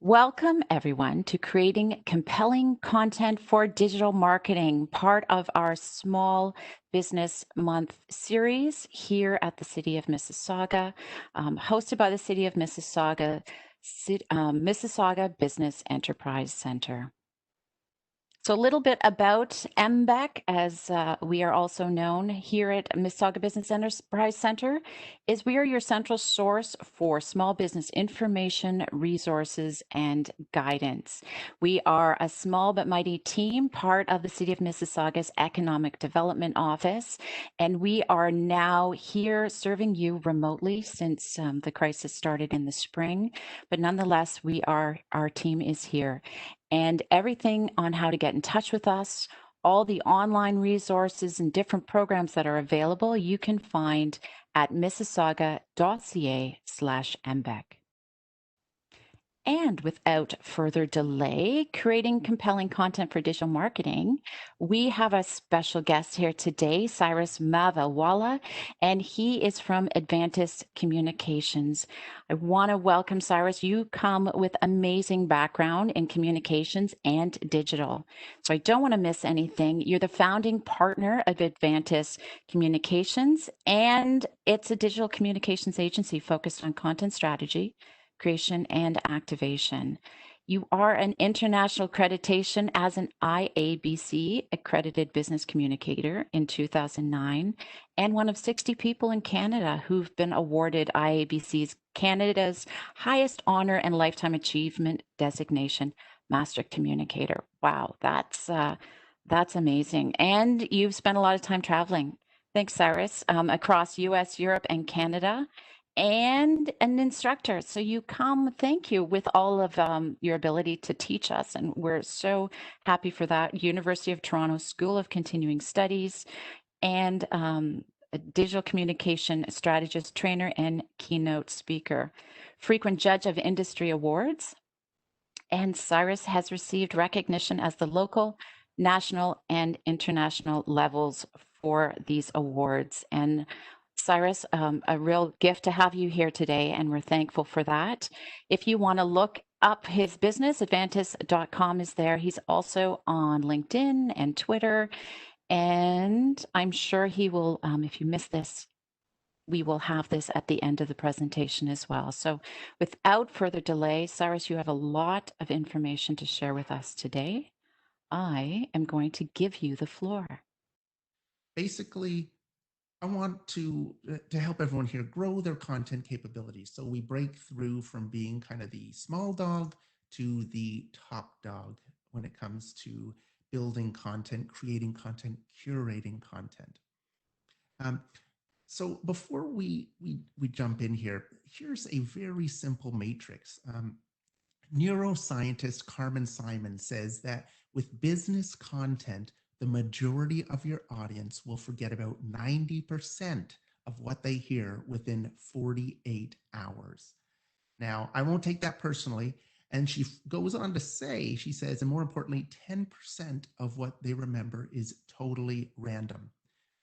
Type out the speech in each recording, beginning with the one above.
Welcome, everyone, to Creating Compelling Content for Digital Marketing, part of our Small Business Month series here at the City of Mississauga, hosted by the City of Mississauga, Mississauga Business Enterprise Center. So a little bit about MBEC, as we are also known here at Mississauga Business Enterprise Center, is we are your central source for small business information, resources, and guidance. We are a small but mighty team, part of the City of Mississauga's Economic Development Office, and we are now here serving you remotely since the crisis started in the spring. But nonetheless, our team is here. And everything on how to get in touch with us, all the online resources and different programs that are available, you can find at mississauga.ca/mbec. And without further delay, creating compelling content for digital marketing, we have a special guest here today, Cyrus Mavawala, and he is from Advantis Communications. I want to welcome Cyrus. You come with amazing background in communications and digital. So I don't want to miss anything. You're the founding partner of Advantis Communications, and it's a digital communications agency focused on content strategy, creation, and activation. You are an international accreditation as an IABC accredited business communicator in 2009, and one of 60 people in Canada who've been awarded IABC's Canada's highest honor and lifetime achievement designation, Master Communicator. Wow, that's amazing. And you've spent a lot of time traveling. Thanks, Cyrus, across US, Europe, and Canada, and an instructor. So you come, thank you, with all of your ability to teach us. And we're so happy for that. University of Toronto School of Continuing Studies, and a digital communication strategist, trainer, and keynote speaker. Frequent judge of industry awards. And Cyrus has received recognition as the local, national, and international levels for these awards. And Cyrus, a real gift to have you here today, and we're thankful for that. If you want to look up his business, advantis.com is there. He's also on LinkedIn and Twitter, and I'm sure he will, if you missed this, we will have this at the end of the presentation as well. So without further delay, Cyrus, you have a lot of information to share with us today. I am going to give you the floor. Basically, I want to help everyone here grow their content capabilities. So we break through from being kind of the small dog to the top dog when it comes to building content, creating content, curating content. So before we jump in here, here's a very simple matrix. Neuroscientist Carmen Simon says that with business content, the majority of your audience will forget about 90% of what they hear within 48 hours. Now, I won't take that personally. And she goes on to say, she says, and more importantly, 10% of what they remember is totally random,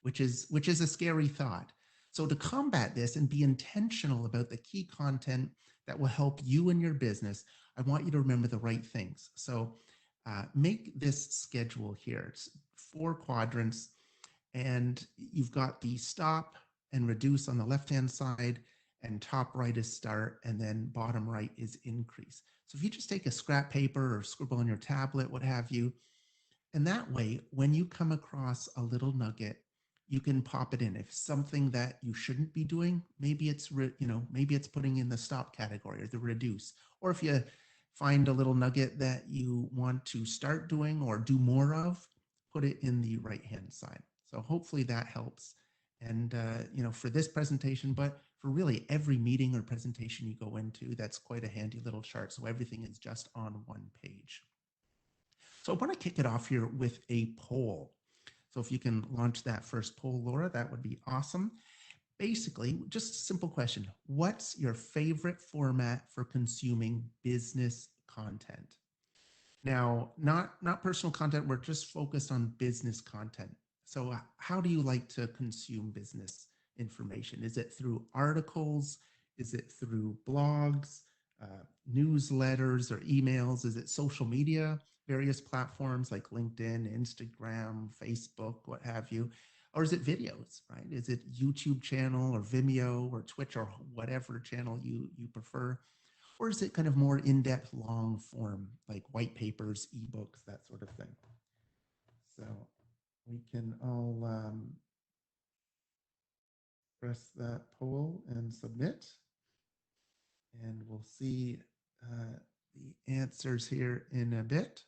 which is a scary thought. So to combat this and be intentional about the key content that will help you and your business, I want you to remember the right things. So make this schedule here. It's 4 quadrants, and you've got the stop and reduce on the left-hand side, and top right is start, and then bottom right is increase. So if you just take a scrap paper or scribble on your tablet, what have you, and that way, when you come across a little nugget, you can pop it in. If something that you shouldn't be doing, maybe it's maybe it's putting in the stop category or the reduce. Or if you find a little nugget that you want to start doing or do more of, put it in the right-hand side. So hopefully that helps. And for this presentation, but for really every meeting or presentation you go into, that's quite a handy little chart. So everything is just on one page. So I want to kick it off here with a poll. So if you can launch that first poll, Laura, that would be awesome. Basically, just a simple question. What's your favorite format for consuming business content? Now, not personal content, we're just focused on business content. So how do you like to consume business information? Is it through articles? Is it through blogs? newsletters or emails? Is it social media, various platforms like LinkedIn, Instagram, Facebook, what have you? Or is it videos, right? Is it YouTube channel or Vimeo or Twitch or whatever channel you prefer? Or is it kind of more in-depth, long form, like white papers, ebooks, that sort of thing? So we can all press that poll and submit, and we'll see the answers here in a bit.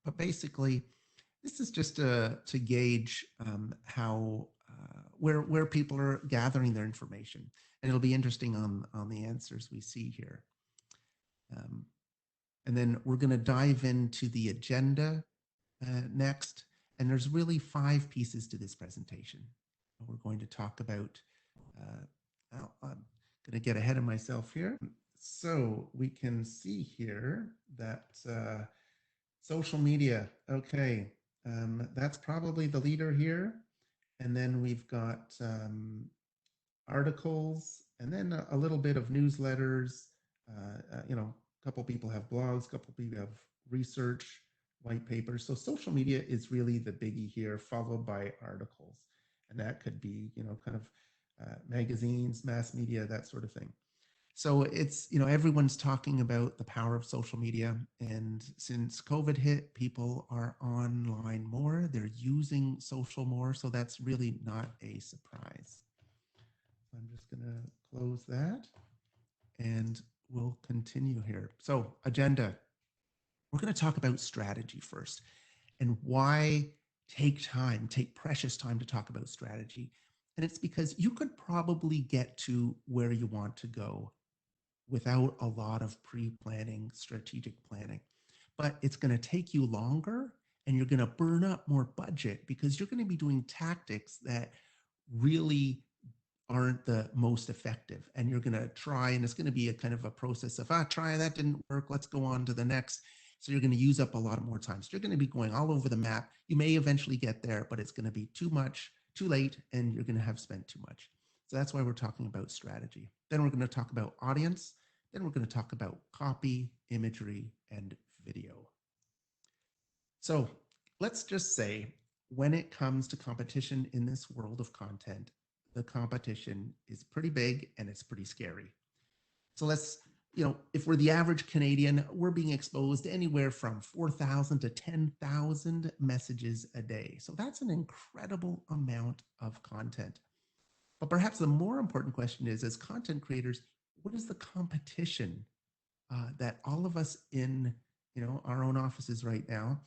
But basically, this is just to gauge how where people are gathering their information, and it'll be interesting on the answers we see here. And then we're going to dive into the agenda next, and there's really 5 pieces to this presentation. We're going to talk about. I'm going to get ahead of myself here. So we can see here that social media. Okay, that's probably the leader here. And then we've got articles, and then a little bit of newsletters. A couple people have blogs, a couple people have research, white papers. So social media is really the biggie here, followed by articles. And that could be, kind of magazines, mass media, that sort of thing. So it's, everyone's talking about the power of social media. And since COVID hit, people are online more. They're using social more. So that's really not a surprise. So I'm just going to close that and we'll continue here. So agenda. We're going to talk about strategy first and why take precious time to talk about strategy. And it's because you could probably get to where you want to go without a lot of pre-planning, strategic planning. But it's going to take you longer and you're going to burn up more budget because you're going to be doing tactics that really aren't the most effective. And you're going to try, and it's going to be a kind of a process of, try, that didn't work, let's go on to the next. So you're going to use up a lot more time. So you're going to be going all over the map. You may eventually get there, but it's going to be too much, too late, and you're going to have spent too much. So that's why we're talking about strategy. Then we're going to talk about audience. Then we're going to talk about copy, imagery, and video. So let's just say when it comes to competition in this world of content, the competition is pretty big and it's pretty scary. So let's, if we're the average Canadian, we're being exposed to anywhere from 4,000 to 10,000 messages a day. So that's an incredible amount of content. But perhaps the more important question is, as content creators, what is the competition that all of us in, our own offices right now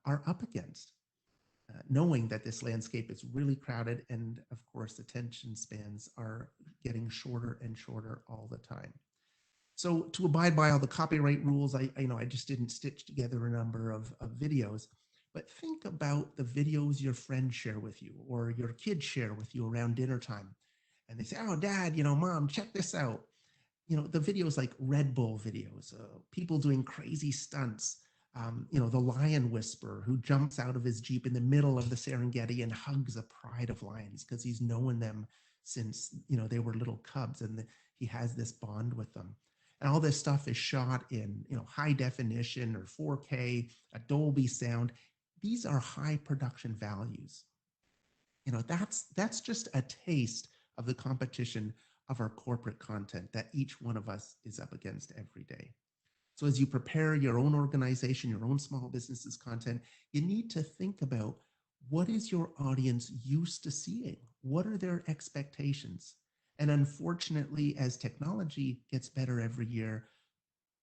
are up against? Knowing that this landscape is really crowded, and of course attention spans are getting shorter and shorter all the time. So to abide by all the copyright rules, I just didn't stitch together a number of videos, but think about the videos your friends share with you or your kids share with you around dinner time. And they say, oh, Dad, Mom, check this out. The videos like Red Bull videos, people doing crazy stunts, the lion whisperer who jumps out of his Jeep in the middle of the Serengeti and hugs a pride of lions because he's known them since, they were little cubs, and he has this bond with them. And all this stuff is shot in, high definition or 4K, a Dolby sound. These are high production values. That's just a taste of the competition of our corporate content that each one of us is up against every day. So as you prepare your own organization, your own small business's content, you need to think about, what is your audience used to seeing? What are their expectations? And unfortunately, as technology gets better every year,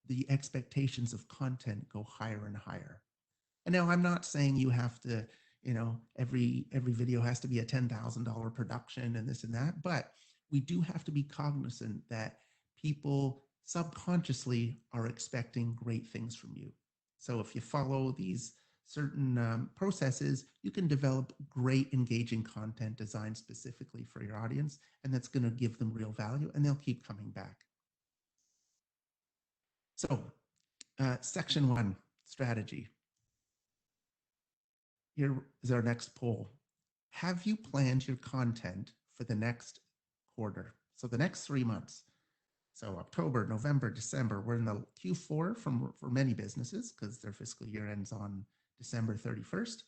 the expectations of content go higher and higher. And now I'm not saying you have to, every video has to be a $10,000 production and this and that, but we do have to be cognizant that people subconsciously are expecting great things from you. So if you follow these certain processes, you can develop great engaging content designed specifically for your audience, and that's going to give them real value, and they'll keep coming back. So section 1, strategy. Here is our next poll. Have you planned your content for the next quarter? So the next 3 months, so October, November, December, we're in the Q4 for many businesses because their fiscal year ends on December 31st.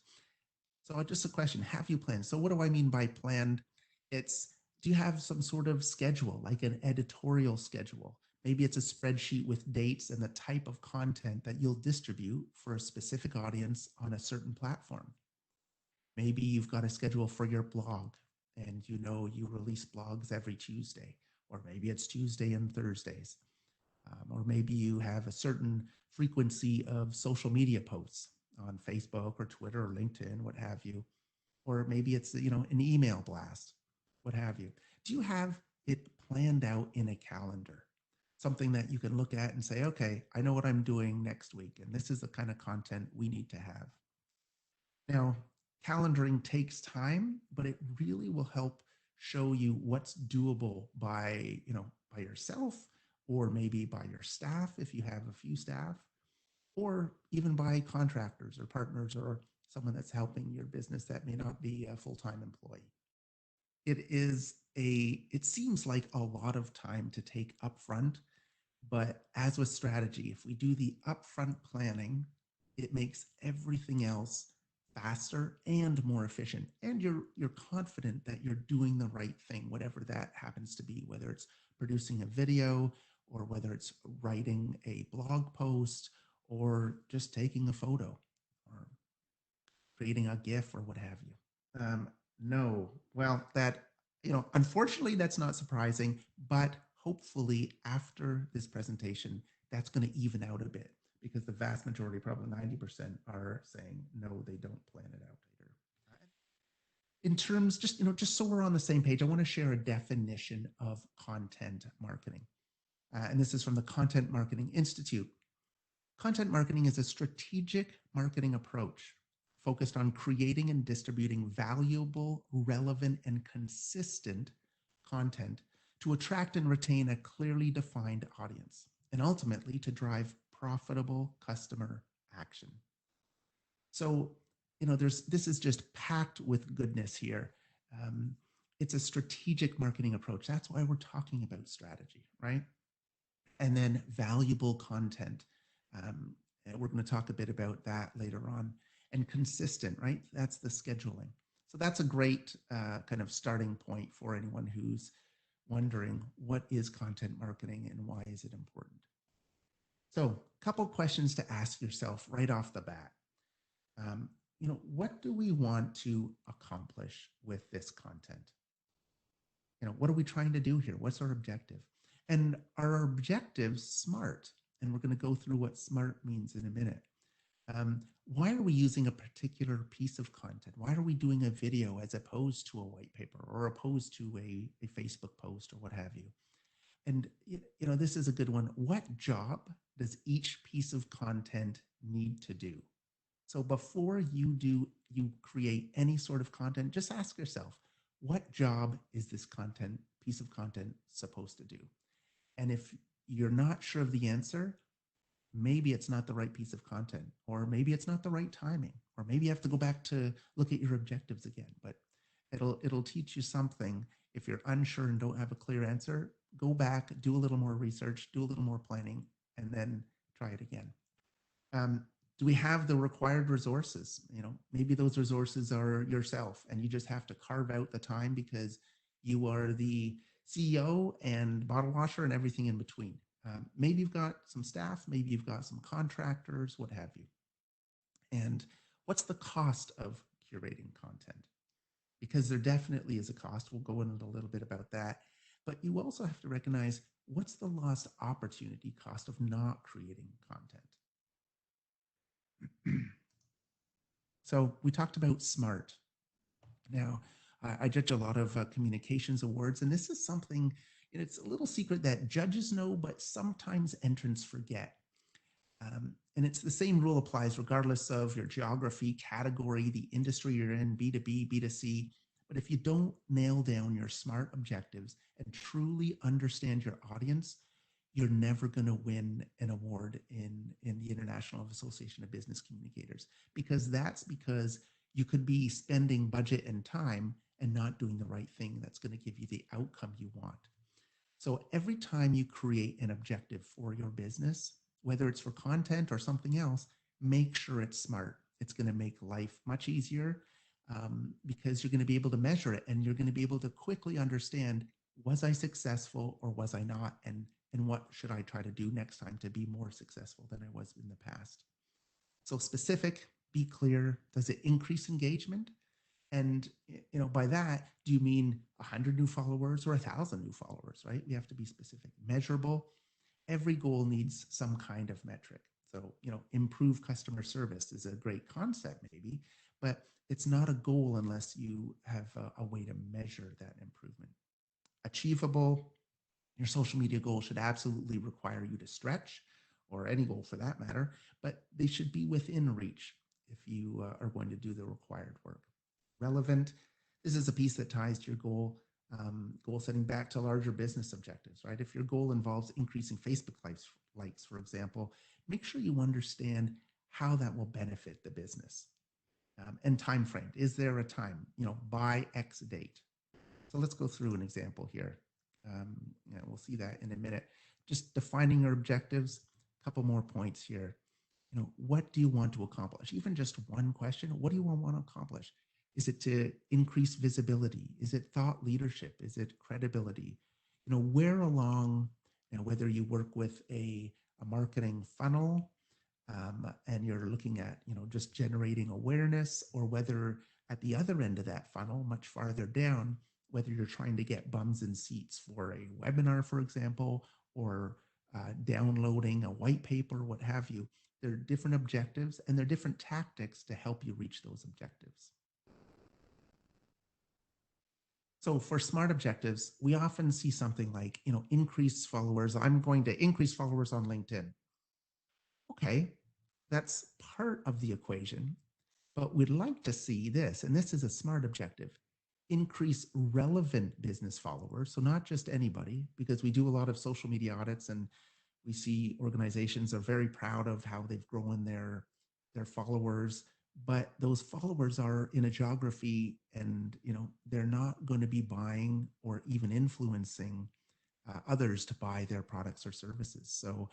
So just a question, have you planned? So what do I mean by planned? It's, do you have some sort of schedule, like an editorial schedule? Maybe it's a spreadsheet with dates and the type of content that you'll distribute for a specific audience on a certain platform. Maybe you've got a schedule for your blog and you know you release blogs every Tuesday, or maybe it's Tuesday and Thursdays. Or maybe you have a certain frequency of social media posts on Facebook or Twitter or LinkedIn, what have you. Or maybe it's, an email blast, what have you. Do you have it planned out in a calendar? Something that you can look at and say, okay, I know what I'm doing next week, and this is the kind of content we need to have. Now, calendaring takes time, but it really will help show you what's doable by yourself, or maybe by your staff if you have a few staff, or even by contractors or partners or someone that's helping your business that may not be a full-time employee. It seems like a lot of time to take upfront, but as with strategy, if we do the upfront planning, it makes everything else faster and more efficient. And you're confident that you're doing the right thing, whatever that happens to be, whether it's producing a video or whether it's writing a blog post or just taking a photo or creating a GIF or what have you. No, well, unfortunately, that's not surprising, but hopefully after this presentation, that's going to even out a bit because the vast majority, probably 90%, are saying no, they don't plan it out later. In terms, just so we're on the same page, I want to share a definition of content marketing. And this is from the Content Marketing Institute. Content marketing is a strategic marketing approach focused on creating and distributing valuable, relevant, and consistent content to attract and retain a clearly defined audience, and ultimately to drive profitable customer action. So, this is just packed with goodness here. It's a strategic marketing approach. That's why we're talking about strategy, right? And then valuable content. We're going to talk a bit about that later on. And consistent, right? That's the scheduling. So that's a great kind of starting point for anyone who's wondering what is content marketing and why is it important. So a couple questions to ask yourself right off the bat. What do we want to accomplish with this content? What are we trying to do here? What's our objective? And are our objectives smart? And we're going to go through what smart means in a minute. Why are we using a particular piece of content? Why are we doing a video as opposed to a white paper or opposed to a Facebook post or what have you? And this is a good one. What job does each piece of content need to do? So before you create any sort of content, just ask yourself, what job is this piece of content supposed to do? And if you're not sure of the answer, maybe it's not the right piece of content, or maybe it's not the right timing, or maybe you have to go back to look at your objectives again. But it'll teach you something. If you're unsure and don't have a clear answer, go back, do a little more research, do a little more planning, and then try it again. Do we have the required resources? Maybe those resources are yourself, and you just have to carve out the time because you are the CEO and bottle washer and everything in between. Maybe you've got some staff, maybe you've got some contractors, what have you. And what's the cost of curating content? Because there definitely is a cost. We'll go into a little bit about that. But you also have to recognize what's the lost opportunity cost of not creating content. So we talked about SMART. Now, I judge a lot of communications awards, and this is something, it's a little secret that judges know, but sometimes entrants forget. And it's the same rule applies regardless of your geography, category, the industry you're in, B2B, B2C. But if you don't nail down your SMART objectives and truly understand your audience, you're never going to win an award in the International Association of Business Communicators, because you could be spending budget and time and not doing the right thing that's going to give you the outcome you want. So every time you create an objective for your business, whether it's for content or something else, make sure it's smart. It's going to make life much easier because you're going to be able to measure it and you're going to be able to quickly understand, was I successful or was I not? And what should I try to do next time to be more successful than I was in the past? So specific, be clear. Does it increase engagement? And by that, do you mean 100 new followers or 1,000 new followers, right? We have to be specific, measurable. Every goal needs some kind of metric. So, improve customer service is a great concept, maybe, but it's not a goal unless you have a way to measure that improvement. Achievable, your social media goal should absolutely require you to stretch, or any goal for that matter, but they should be within reach if you are going to do the required work. Relevant, this is a piece that ties to your goal setting back to larger business objectives, right? If your goal involves increasing Facebook likes, for example, make sure you understand how that will benefit the business. And time frame, is there a time, by X date? So let's go through an example here. We'll see that in a minute. Just defining your objectives. A couple more points here. What do you want to accomplish? Even just one question. What do you want to accomplish? Is it to increase visibility? Is it thought leadership? Is it credibility? Where along, whether you work with a marketing funnel and you're looking at, just generating awareness, or whether at the other end of that funnel, much farther down, whether you're trying to get bums in seats for a webinar, for example, or downloading a white paper, what have you. There are different objectives and there are different tactics to help you reach those objectives. So for SMART objectives, we often see something like, increase followers. I'm going to increase followers on LinkedIn. Okay, that's part of the equation, but we'd like to see this, and this is a SMART objective: increase relevant business followers. So not just anybody, because we do a lot of social media audits and we see organizations are very proud of how they've grown their followers, but those followers are in a geography and they're not going to be buying or even influencing others to buy their products or services. So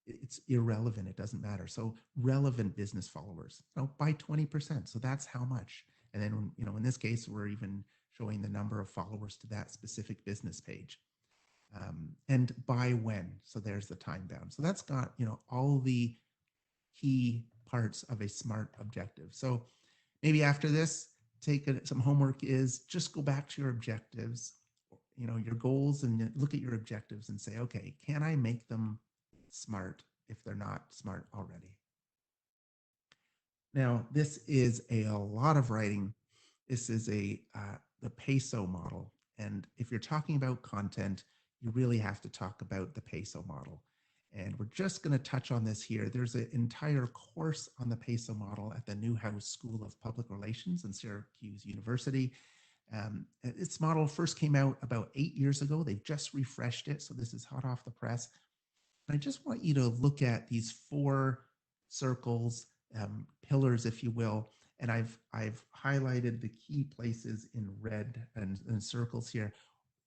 it's irrelevant. It doesn't matter. So relevant business followers, by 20%. So that's how much. And then, in this case, we're even showing the number of followers to that specific business page. And by when. So there's the time bound. So that's got, all the key parts of a SMART objective. So maybe after this, take some homework is just go back to your objectives, your goals, and look at your objectives and say, okay, can I make them SMART if they're not SMART already? Now, this is a lot of writing. This is the PESO model. And if you're talking about content, you really have to talk about the PESO model. And we're just going to touch on this here. There's an entire course on the PESO model at the Newhouse School of Public Relations in Syracuse University. Its model first came out about 8 years ago. They've just refreshed it, so this is hot off the press. And I just want you to look at these 4 circles, pillars, if you will, and I've highlighted the key places in red and circles here.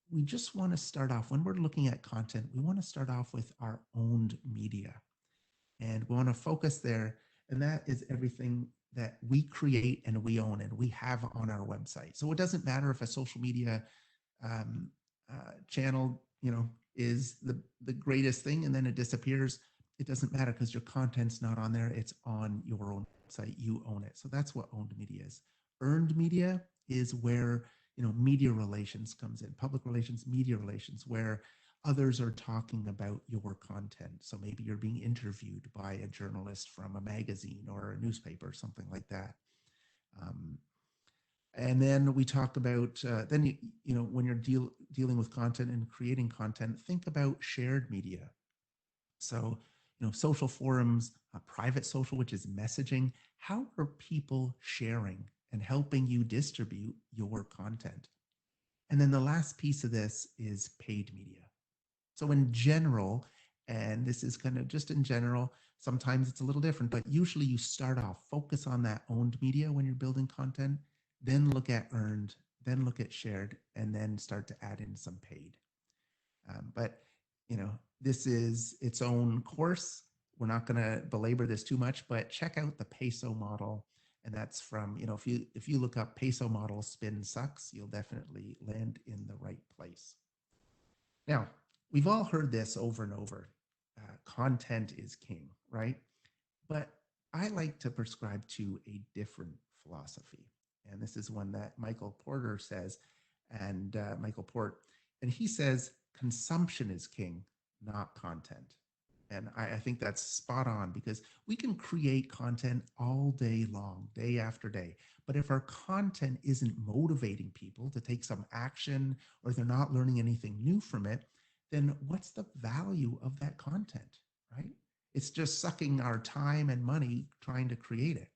We just want to start off, when we're looking at content, we want to start off with our owned media. And we want to focus there. And that is everything that we create and we own and we have on our website. So it doesn't matter if a social media channel, is the greatest thing and then it disappears. It doesn't matter because your content's not on there. It's on your own website. You own it. So that's what owned media is. Earned media is where, media relations comes in, public relations, media relations, where others are talking about your content. So maybe you're being interviewed by a journalist from a magazine or a newspaper, something like that. And then we talk about, when you're dealing with content and creating content, think about shared media. So, social forums, private social, which is messaging. How are people sharing and helping you distribute your content? And then the last piece of this is paid media. So in general, and this is kind of just in general, sometimes it's a little different, but usually you start off, focus on that owned media when you're building content, then look at earned, then look at shared, and then start to add in some paid. But this is its own course. We're not going to belabor this too much, but check out the PESO model. And that's from, if you look up PESO model spin sucks, you'll definitely land in the right place. Now, we've all heard this over and over. Content is king, right? But I like to prescribe to a different philosophy. And this is one that Michael Porter says, and Michael Port, and he says consumption is king, not content. And I think that's spot on because we can create content all day long, day after day. But if our content isn't motivating people to take some action or they're not learning anything new from it, then what's the value of that content, right? It's just sucking our time and money trying to create it.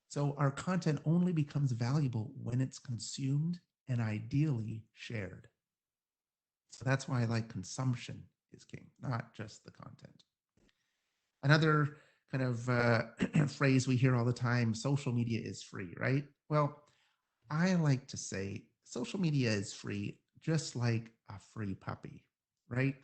So our content only becomes valuable when it's consumed and ideally shared. So that's why I like consumption is king, not just the content. Another kind of phrase we hear all the time, social media is free, right? Well, I like to say social media is free, just like a free puppy, right?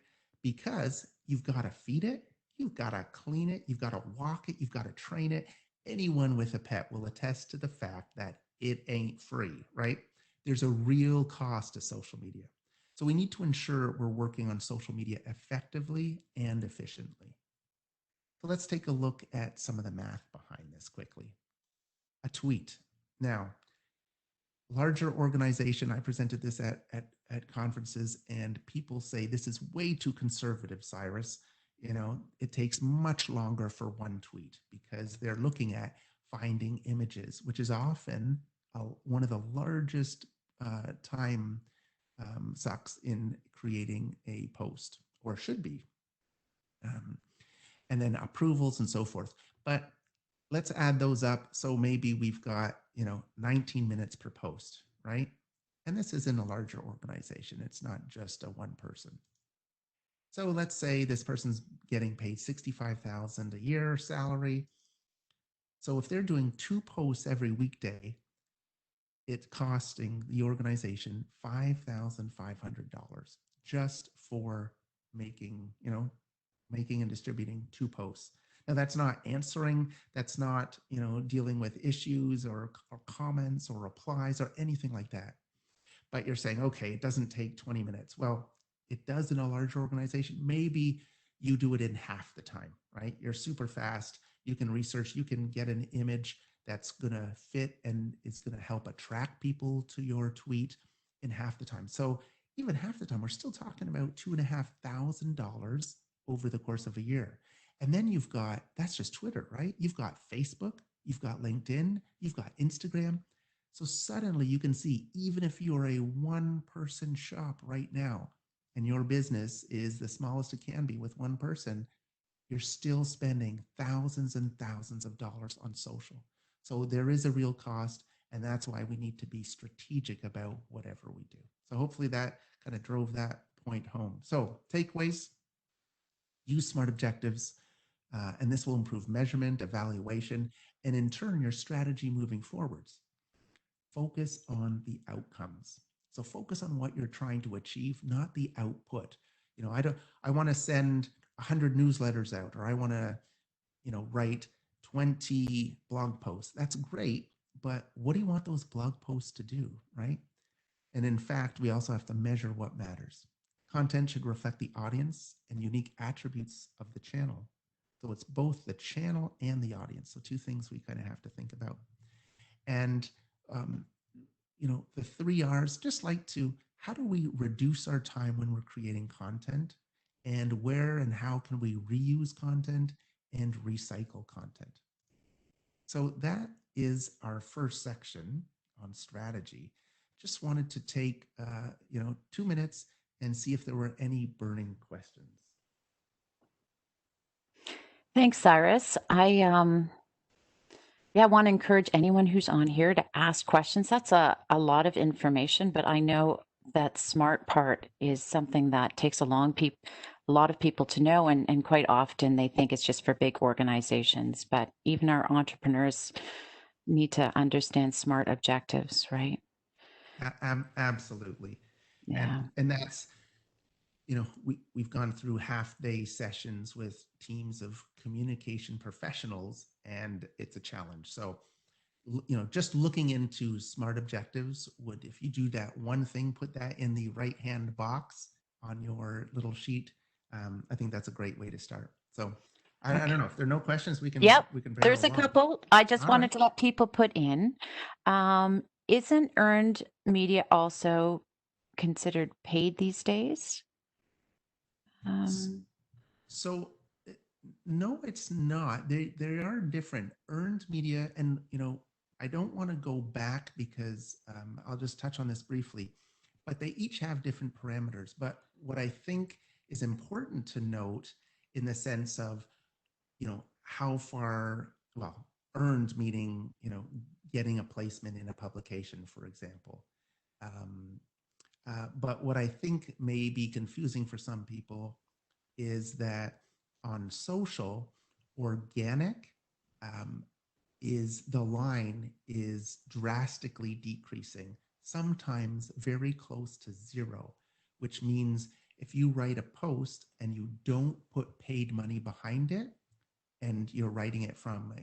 Because you've got to feed it, you've got to clean it, you've got to walk it, you've got to train it. Anyone with a pet will attest to the fact that it ain't free, right? There's a real cost to social media. So we need to ensure we're working on social media effectively and efficiently. So let's take a look at some of the math behind this quickly. A tweet. Now, larger organization, I presented this at conferences, and people say this is way too conservative, Cyrus. It takes much longer for one tweet because they're looking at finding images, which is often one of the largest time sucks in creating a post, or should be. And then approvals and so forth. But let's add those up. So maybe we've got, 19 minutes per post, right? And this is in a larger organization. It's not just a one person. So let's say this person's getting paid 65,000 a year salary. So if they're doing 2 posts every weekday, it's costing the organization $5,500 just for making and distributing 2 posts. Now that's not answering, that's not, dealing with issues or comments or replies or anything like that. But you're saying, okay, it doesn't take 20 minutes. Well, it does in a larger organization. Maybe you do it in half the time, right? You're super fast. You can research, you can get an image that's going to fit and it's going to help attract people to your tweet in half the time. So even half the time, we're still talking about $2,500 over the course of a year. And then you've got, that's just Twitter, right? You've got Facebook, you've got LinkedIn, you've got Instagram. So suddenly you can see, even if you're a one person shop right now and your business is the smallest it can be with one person, you're still spending thousands and thousands of dollars on social. So there is a real cost, and that's why we need to be strategic about whatever we do. So hopefully that kind of drove that point home. So takeaways: use SMART objectives, and this will improve measurement, evaluation, and in turn, your strategy moving forwards. Focus on the outcomes. So focus on what you're trying to achieve, not the output. I want to send 100 newsletters out, or I want to, write 20 blog posts. That's great, but what do you want those blog posts to do, right? And in fact, we also have to measure what matters. Content should reflect the audience and unique attributes of the channel. So it's both the channel and the audience. So two things we kind of have to think about. And um, the 3 R's, just like to, how do we reduce our time when we're creating content, and where and how can we reuse content and recycle content? So that is our first section on strategy. Just wanted to take 2 minutes and see if there were any burning questions. Thanks, Cyrus. I want to encourage anyone who's on here to ask questions. That's a lot of information, but I know that SMART part is something that takes a lot of people to know, and quite often they think it's just for big organizations, but even our entrepreneurs need to understand SMART objectives, right? Absolutely. Yeah. And that's we've gone through half-day sessions with teams of communication professionals, and it's a challenge. So, just looking into SMART objectives would, if you do that one thing, put that in the right-hand box on your little sheet. I think that's a great way to start. So, I don't Okay. know if there are no questions, Yep. we can barrel There's a along. couple. I just All right. wanted to let people put in. Isn't earned media also considered paid these days? Um, So uh, no, it's not. They are different. Earned media, and I don't want to go back because I'll just touch on this briefly, but they each have different parameters. But what I think is important to note in the sense of how far, well, earned meaning getting a placement in a publication, for example. Um, but what I think may be confusing for some people is that on social, organic um, is the line is drastically decreasing, sometimes very close to zero, which means if you write a post and you don't put paid money behind it, and you're writing it from,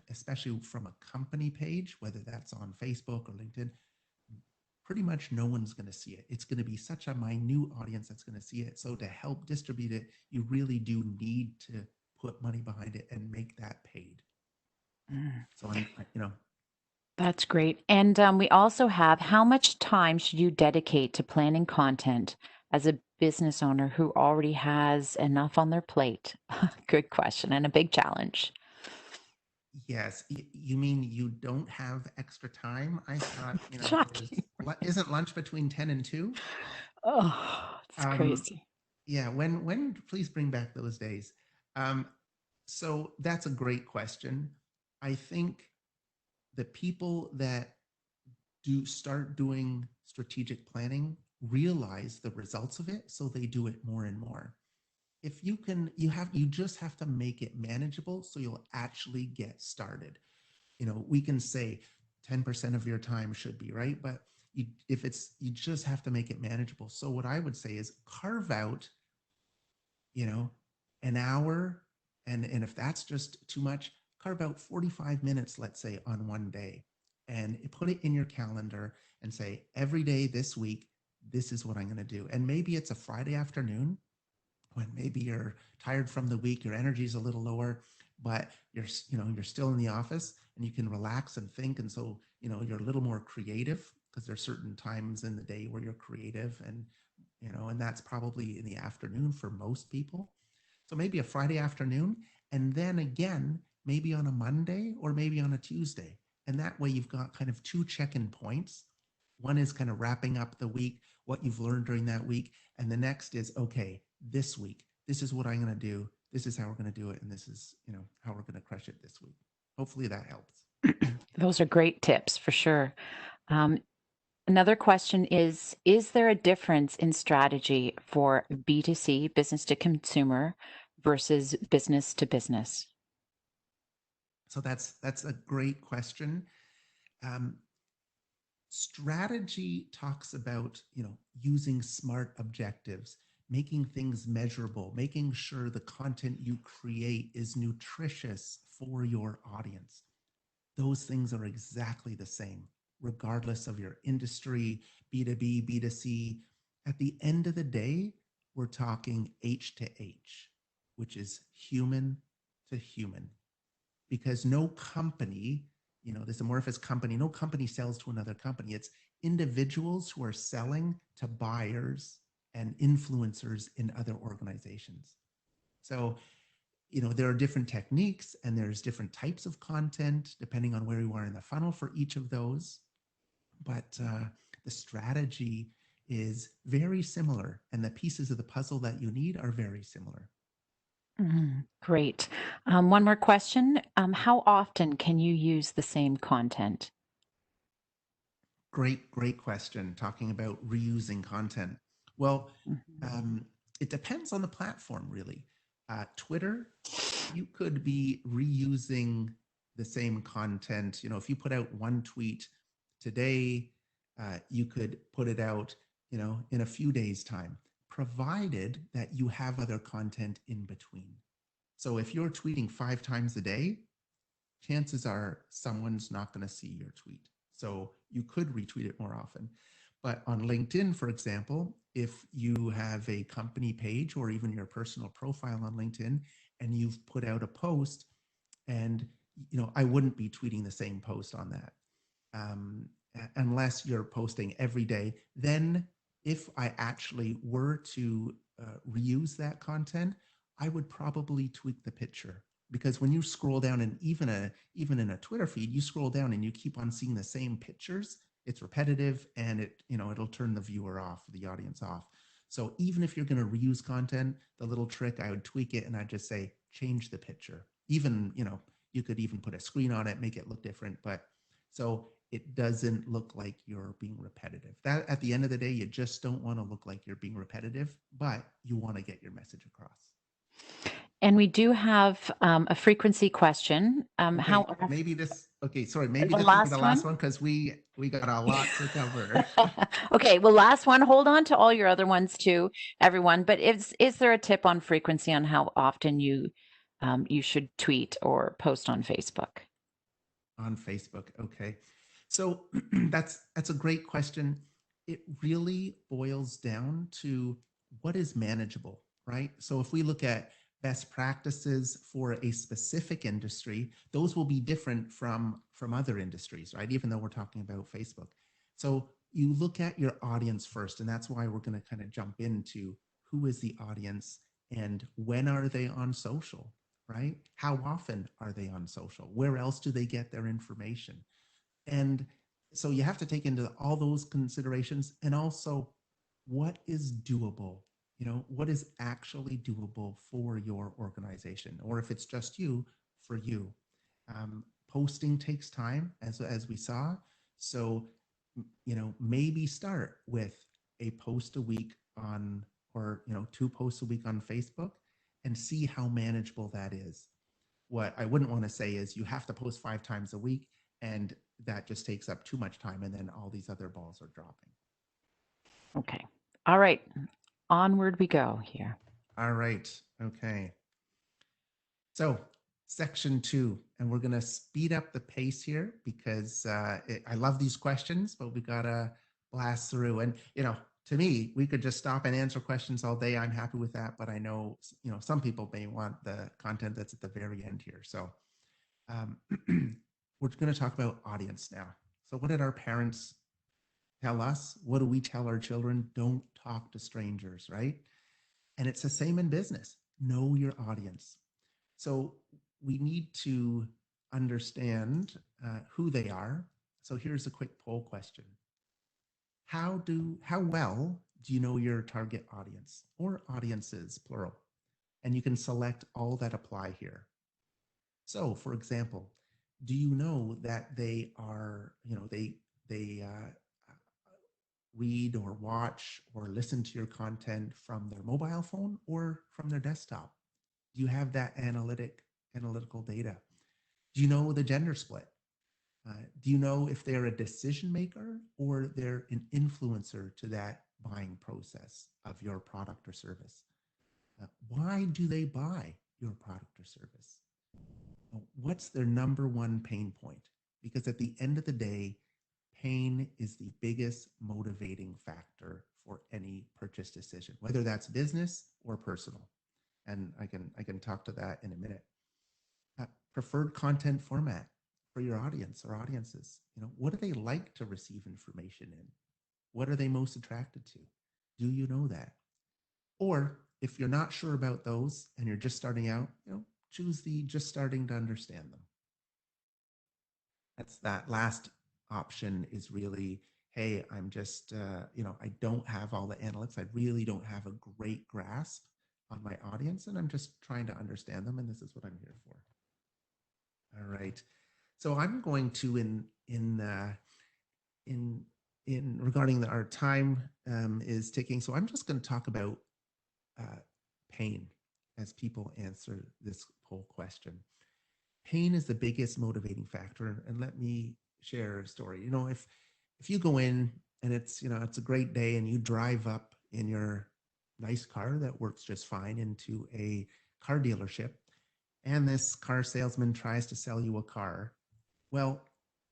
especially from a company page, whether that's on Facebook or LinkedIn, pretty much no one's going to see it. It's going to be such a minute audience that's going to see it. So to help distribute it, you really do need to put money behind it and make that paid. mm, So that's great. And we also have how much time should you dedicate to planning content as a business owner who already has enough on their plate? Good question and a big challenge. yes, you mean you don't have extra time? I thought, Shocking. isn't lunch between 10 and 2? Oh, it's Um, crazy. yeah, when please bring back those days. Um, so that's a great question. I think the people that do start doing strategic planning realize the results of it, so they do it more and more. If you can, you just have to make it manageable so you'll actually get started. We can say 10% of your time should be right, but you just have to make it manageable. So what I would say is carve out you know, an hour, and if that's just too much, carve out 45 minutes, let's say, on one day, and put it in your calendar and say, every day this week, this is what I'm going to do. And maybe it's a Friday afternoon when maybe you're tired from the week, your energy is a little lower, but you're still in the office and you can relax and think. And so, you're a little more creative because there's certain times in the day where you're creative, and that's probably in the afternoon for most people. So maybe a Friday afternoon, and then again, maybe on a Monday or maybe on a Tuesday. And that way you've got kind of two check-in points. One is kind of wrapping up the week, what you've learned during that week. And the next is, okay, this week, this is what I'm going to do. This is how we're going to do it. And this is, how we're going to crush it this week. Hopefully that helps. Those are great tips for sure. Um, Another question is there a difference in strategy for B2C, business to consumer, versus business to business? So that's a great question. Um, Strategy talks about using smart objectives, making things measurable, making sure the content you create is nutritious for your audience. Those things are exactly the same regardless of your industry, B2B, B2C. At the end of the day, we're talking H to H, which is human to human, because no company, this amorphous company, no company sells to another company. It's individuals who are selling to buyers and influencers in other organizations. So, there are different techniques and there's different types of content depending on where you are in the funnel for each of those. But the strategy is very similar, and the pieces of the puzzle that you need are very similar. Great. One more question. How often can you use the same content? Great question. Talking about reusing content. Well, Mhm. um, it depends on the platform, really. Twitter, you could be reusing the same content. If you put out one tweet today, you could put it out, in a few days' time. provided that you have other content in between. So if you're tweeting 5 times a day, chances are someone's not going to see your tweet. So you could retweet it more often. But on LinkedIn, for example, if you have a company page or even your personal profile on LinkedIn and you've put out a post, and I wouldn't be tweeting the same post on that unless you're posting every day. Then if I actually were to reuse that content, I would probably tweak the picture, because when you scroll down, and even in a Twitter feed, you scroll down and you keep on seeing the same pictures, it's repetitive, and it'll turn the viewer off, the audience off. So even if you're going to reuse content, the little trick, I would tweak it and I'd just say change the picture. Even you could even put a screen on it, make it look different, but so it doesn't look like you're being repetitive. That, at the end of the day, you just don't want to look like you're being repetitive, but you want to get your message across. And we do have a frequency question. Okay, maybe this will be the last one, because we got a lot to cover. Okay, well, last one. Hold on to all your other ones too, everyone. But is there a tip on frequency on how often you should tweet or post on Facebook? On Facebook, okay. So that's a great question. It really boils down to what is manageable, right? So if we look at best practices for a specific industry, those will be different from other industries, right? Even though we're talking about Facebook. So you look at your audience first, and that's why we're going to kind of jump into who is the audience and when are they on social, right? How often are they on social? Where else do they get their information? And so you have to take into all those considerations, and also what is doable, what is actually doable for your organization, or if it's just you, for you. Posting takes time, as we saw. So, maybe start with a post a week on, or 2 posts a week on Facebook, and see how manageable that is. What I wouldn't want to say is you have to post 5 times a week, and that just takes up too much time, and then all these other balls are dropping. Okay. All right. Onward we go here. All right. Okay. So section 2, and we're going to speed up the pace here because I love these questions, but we got to blast through. And, to me, we could just stop and answer questions all day. I'm happy with that, but I know, some people may want the content that's at the very end here. So we're going to talk about audience now. So what did our parents tell us? What do we tell our children? Don't talk to strangers, right? And it's the same in business. Know your audience. So we need to understand who they are. So here's a quick poll question. How well do you know your target audience, or audiences, plural? And you can select all that apply here. So for example, do you know that they are, they read or watch or listen to your content from their mobile phone or from their desktop? Do you have that analytical data? Do you know the gender split? Do you know if they're a decision maker or they're an influencer to that buying process of your product or service? Why do they buy your product or service? What's their number one pain point? Because at the end of the day, pain is the biggest motivating factor for any purchase decision, whether that's business or personal. And I can talk to that in a minute. Preferred content format for your audience or audiences. What do they like to receive information in? What are they most attracted to? Do you know that? Or if you're not sure about those and you're just starting out, choose the just starting to understand them. That's that last option is really, hey, I'm just, I don't have all the analytics. I really don't have a great grasp on my audience, and I'm just trying to understand them, and this is what I'm here for. All right. So I'm going to in regarding our time is ticking. So I'm just going to talk about pain as people answer this poll question. Pain is the biggest motivating factor, and let me share a story. If you go in and it's it's a great day and you drive up in your nice car that works just fine into a car dealership, and this car salesman tries to sell you a car, well,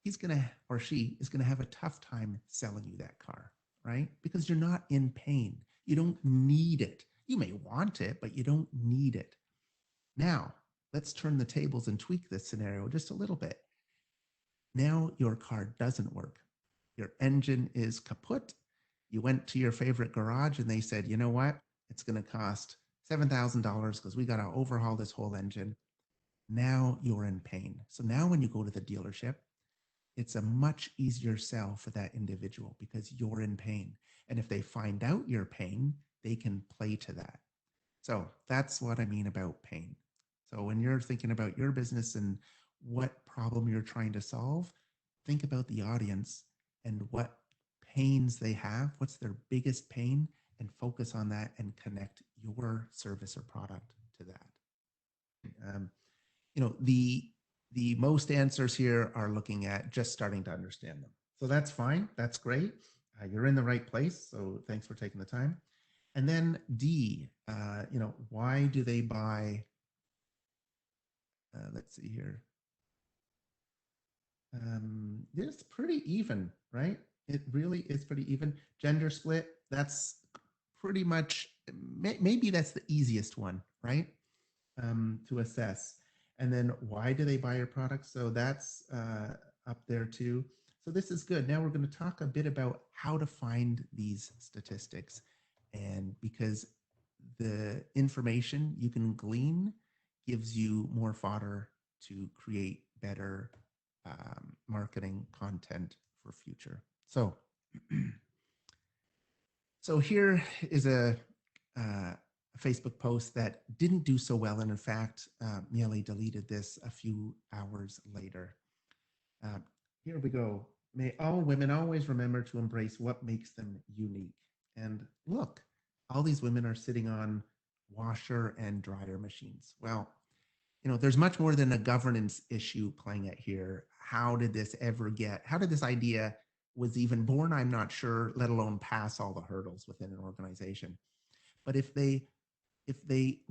he's going to, or she is going to have a tough time selling you that car, right? Because you're not in pain. You don't need it. You may want it, but you don't need it. Now, let's turn the tables and tweak this scenario just a little bit. Now your car doesn't work. Your engine is kaput. You went to your favorite garage and they said, you know what? It's going to cost $7,000 because we got to overhaul this whole engine. Now you're in pain. So now when you go to the dealership, it's a much easier sell for that individual because you're in pain. And if they find out you're pain, they can play to that. So that's what I mean about pain. So when you're thinking about your business and what problem you're trying to solve, think about the audience and what pains they have, what's their biggest pain, and focus on that and connect your service or product to that. Um, the most answers here are looking at just starting to understand them. So that's fine. That's great. You're in the right place. So thanks for taking the time. And then D, why do they buy? Let's see here. It's pretty even, right? It really is pretty even. Gender split, that's pretty much, maybe that's the easiest one, right? To assess. And then why do they buy your product? So that's up there too. So this is good. Now we're going to talk a bit about how to find these statistics. And because the information you can glean gives you more fodder to create better marketing content for future. So, so here is a Facebook post that didn't do so well. And in fact, Miele deleted this a few hours later. Here we go. May all women always remember to embrace what makes them unique. And look, all these women are sitting on washer and dryer machines. Well, there's much more than a governance issue playing it here. How did this idea was even born? I'm not sure, let alone pass all the hurdles within an organization. But if they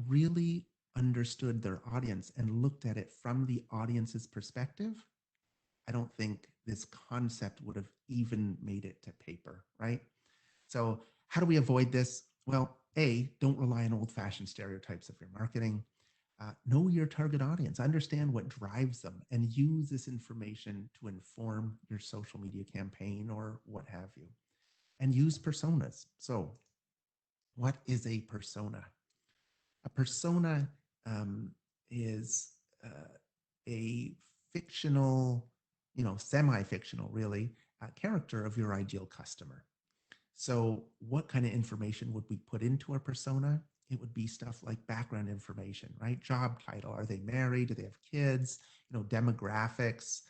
really understood their audience and looked at it from the audience's perspective, I don't think this concept would have even made it to paper, right? So how do we avoid this? Well, A, don't rely on old-fashioned stereotypes of your marketing. Know your target audience, understand what drives them, and use this information to inform your social media campaign or what have you. And use personas. So what is a persona? A persona is a fictional, semi-fictional, really, character of your ideal customer. So what kind of information would we put into a persona? It would be stuff like background information, right? Job title. Are they married? Do they have kids? Demographics,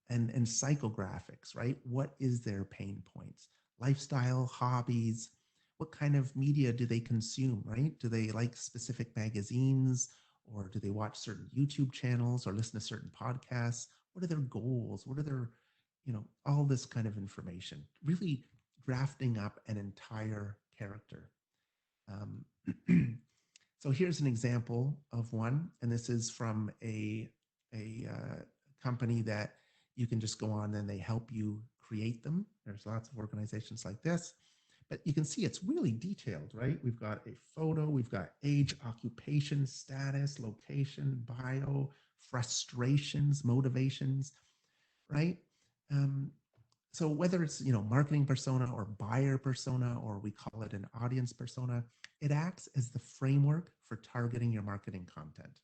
and psychographics, right? What is their pain points? Lifestyle, hobbies. What kind of media do they consume, right? Do they like specific magazines, or do they watch certain YouTube channels or listen to certain podcasts? What are their goals? What are their, all this kind of information? Really drafting up an entire character. So here's an example of one, and this is from a company that you can just go on and they help you create them. There's lots of organizations like this, but you can see it's really detailed, right? We've got a photo, we've got age, occupation, status, location, bio, frustrations, motivations, right? So whether it's marketing persona or buyer persona, or we call it an audience persona, it acts as the framework for targeting your marketing content.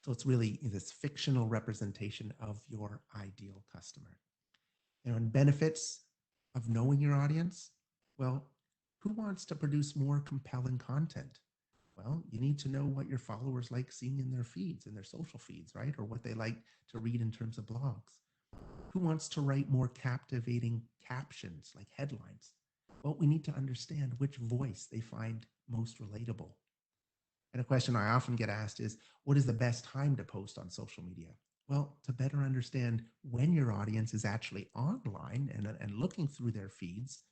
So it's really this fictional representation of your ideal customer. And benefits of knowing your audience, well, who wants to produce more compelling content? Well, you need to know what your followers like seeing in their feeds, in their social feeds, right? Or what they like to read in terms of blogs. Who wants to write more captivating captions like headlines? Well, we need to understand which voice they find most relatable. And a question I often get asked is, what is the best time to post on social media? Well, to better understand when your audience is actually online and looking through their feeds,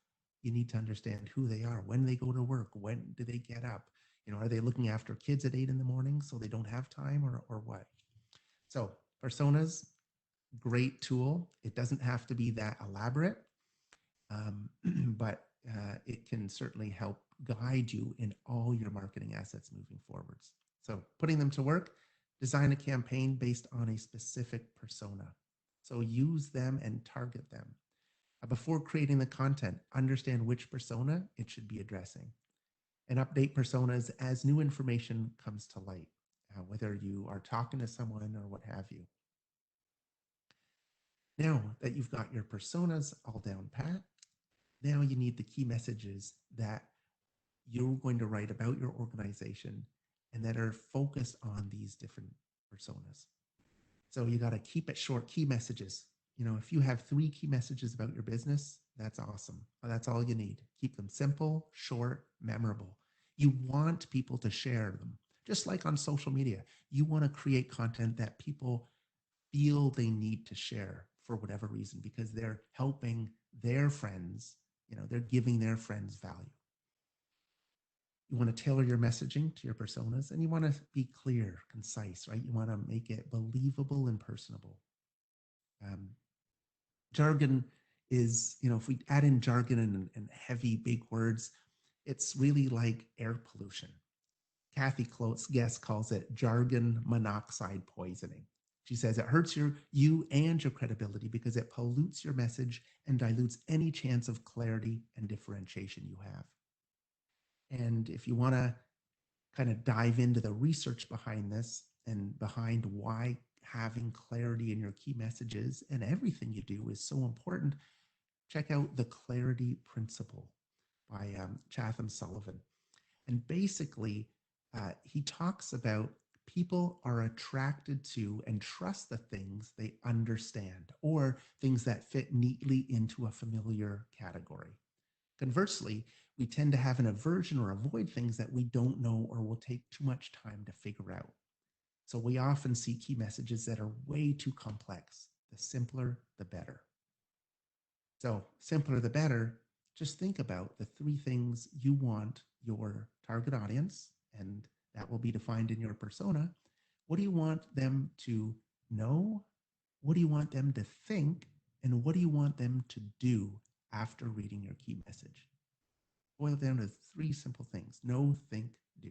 you need to understand who they are, when they go to work, when do they get up? Are they looking after kids at 8 in the morning so they don't have time, or what? So personas, great tool. It doesn't have to be that elaborate, but it can certainly help guide you in all your marketing assets moving forwards. So putting them to work, design a campaign based on a specific persona. So use them and target them. Before creating the content, understand which persona it should be addressing, and update personas as new information comes to light, whether you are talking to someone or what have you. Now that you've got your personas all down pat, now you need the key messages that you're going to write about your organization and that are focused on these different personas. So you got to keep it short. Key messages. If you have 3 key messages about your business, that's awesome. That's all you need. Keep them simple, short, memorable. You want people to share them. Just like on social media, you want to create content that people feel they need to share for whatever reason, because they're helping their friends, they're giving their friends value. You want to tailor your messaging to your personas, and you want to be clear, concise, right? You want to make it believable and personable. Jargon is, if we add in jargon and heavy, big words, it's really like air pollution. Kathy Guest calls it jargon monoxide poisoning. She says it hurts you and your credibility because it pollutes your message and dilutes any chance of clarity and differentiation you have. And if you want to kind of dive into the research behind this and behind why having clarity in your key messages and everything you do is so important, check out The Clarity Principle by Chatham Sullivan. And basically, he talks about people are attracted to and trust the things they understand, or things that fit neatly into a familiar category. Conversely, we tend to have an aversion or avoid things that we don't know or will take too much time to figure out. So we often see key messages that are way too complex. The simpler, the better. So simpler, the better. Just think about the 3 things you want your target audience, and that will be defined in your persona. What do you want them to know? What do you want them to think? And what do you want them to do after reading your key message? Boil down to 3 simple things: know, think, do.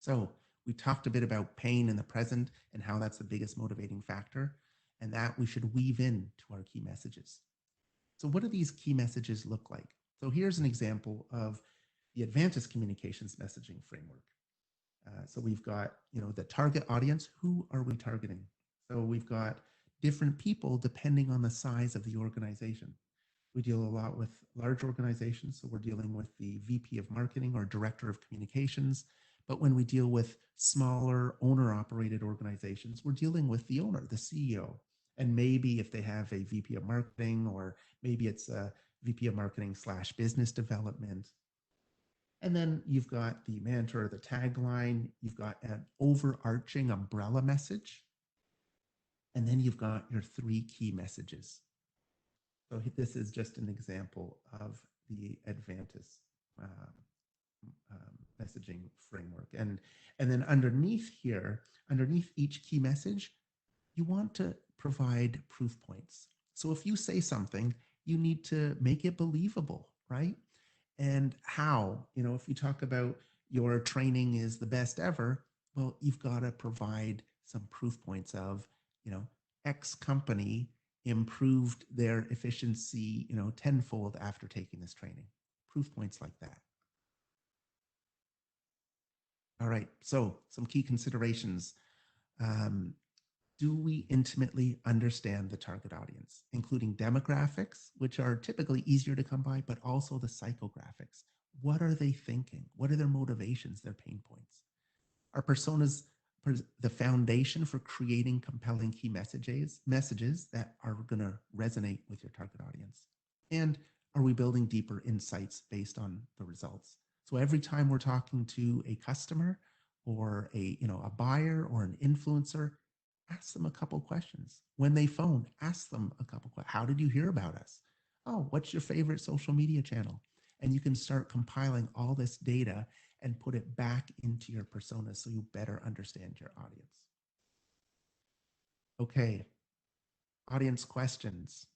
So we talked a bit about pain in the present and how that's the biggest motivating factor, and that we should weave in to our key messages. So what do these key messages look like? So here's an example of the Advantis Communications Messaging Framework. So we've got, the target audience. Who are we targeting? So we've got different people depending on the size of the organization. We deal a lot with large organizations, so we're dealing with the VP of marketing or director of communications. But when we deal with smaller owner-operated organizations, we're dealing with the owner, the CEO. And maybe if they have a VP of marketing, or maybe it's a VP of marketing / business development. And then you've got the mantra or the tagline, you've got an overarching umbrella message, and then you've got your 3 key messages. So this is just an example of the Advantis messaging framework. And then underneath here, underneath each key message, you want to provide proof points. So if you say something, you need to make it believable, right? And how, if you talk about your training is the best ever, well, you've got to provide some proof points of, X company improved their efficiency, tenfold after taking this training. Proof points like that. All right, so some key considerations. Do we intimately understand the target audience, including demographics, which are typically easier to come by, but also the psychographics? What are they thinking? What are their motivations, their pain points? Are personas the foundation for creating compelling key messages that are going to resonate with your target audience? And are we building deeper insights based on the results? So every time we're talking to a customer or a buyer or an influencer, ask them a couple questions. When they phone, ask them a couple questions. How did you hear about us? Oh, what's your favorite social media channel? And you can start compiling all this data and put it back into your persona so you better understand your audience. Okay, audience questions.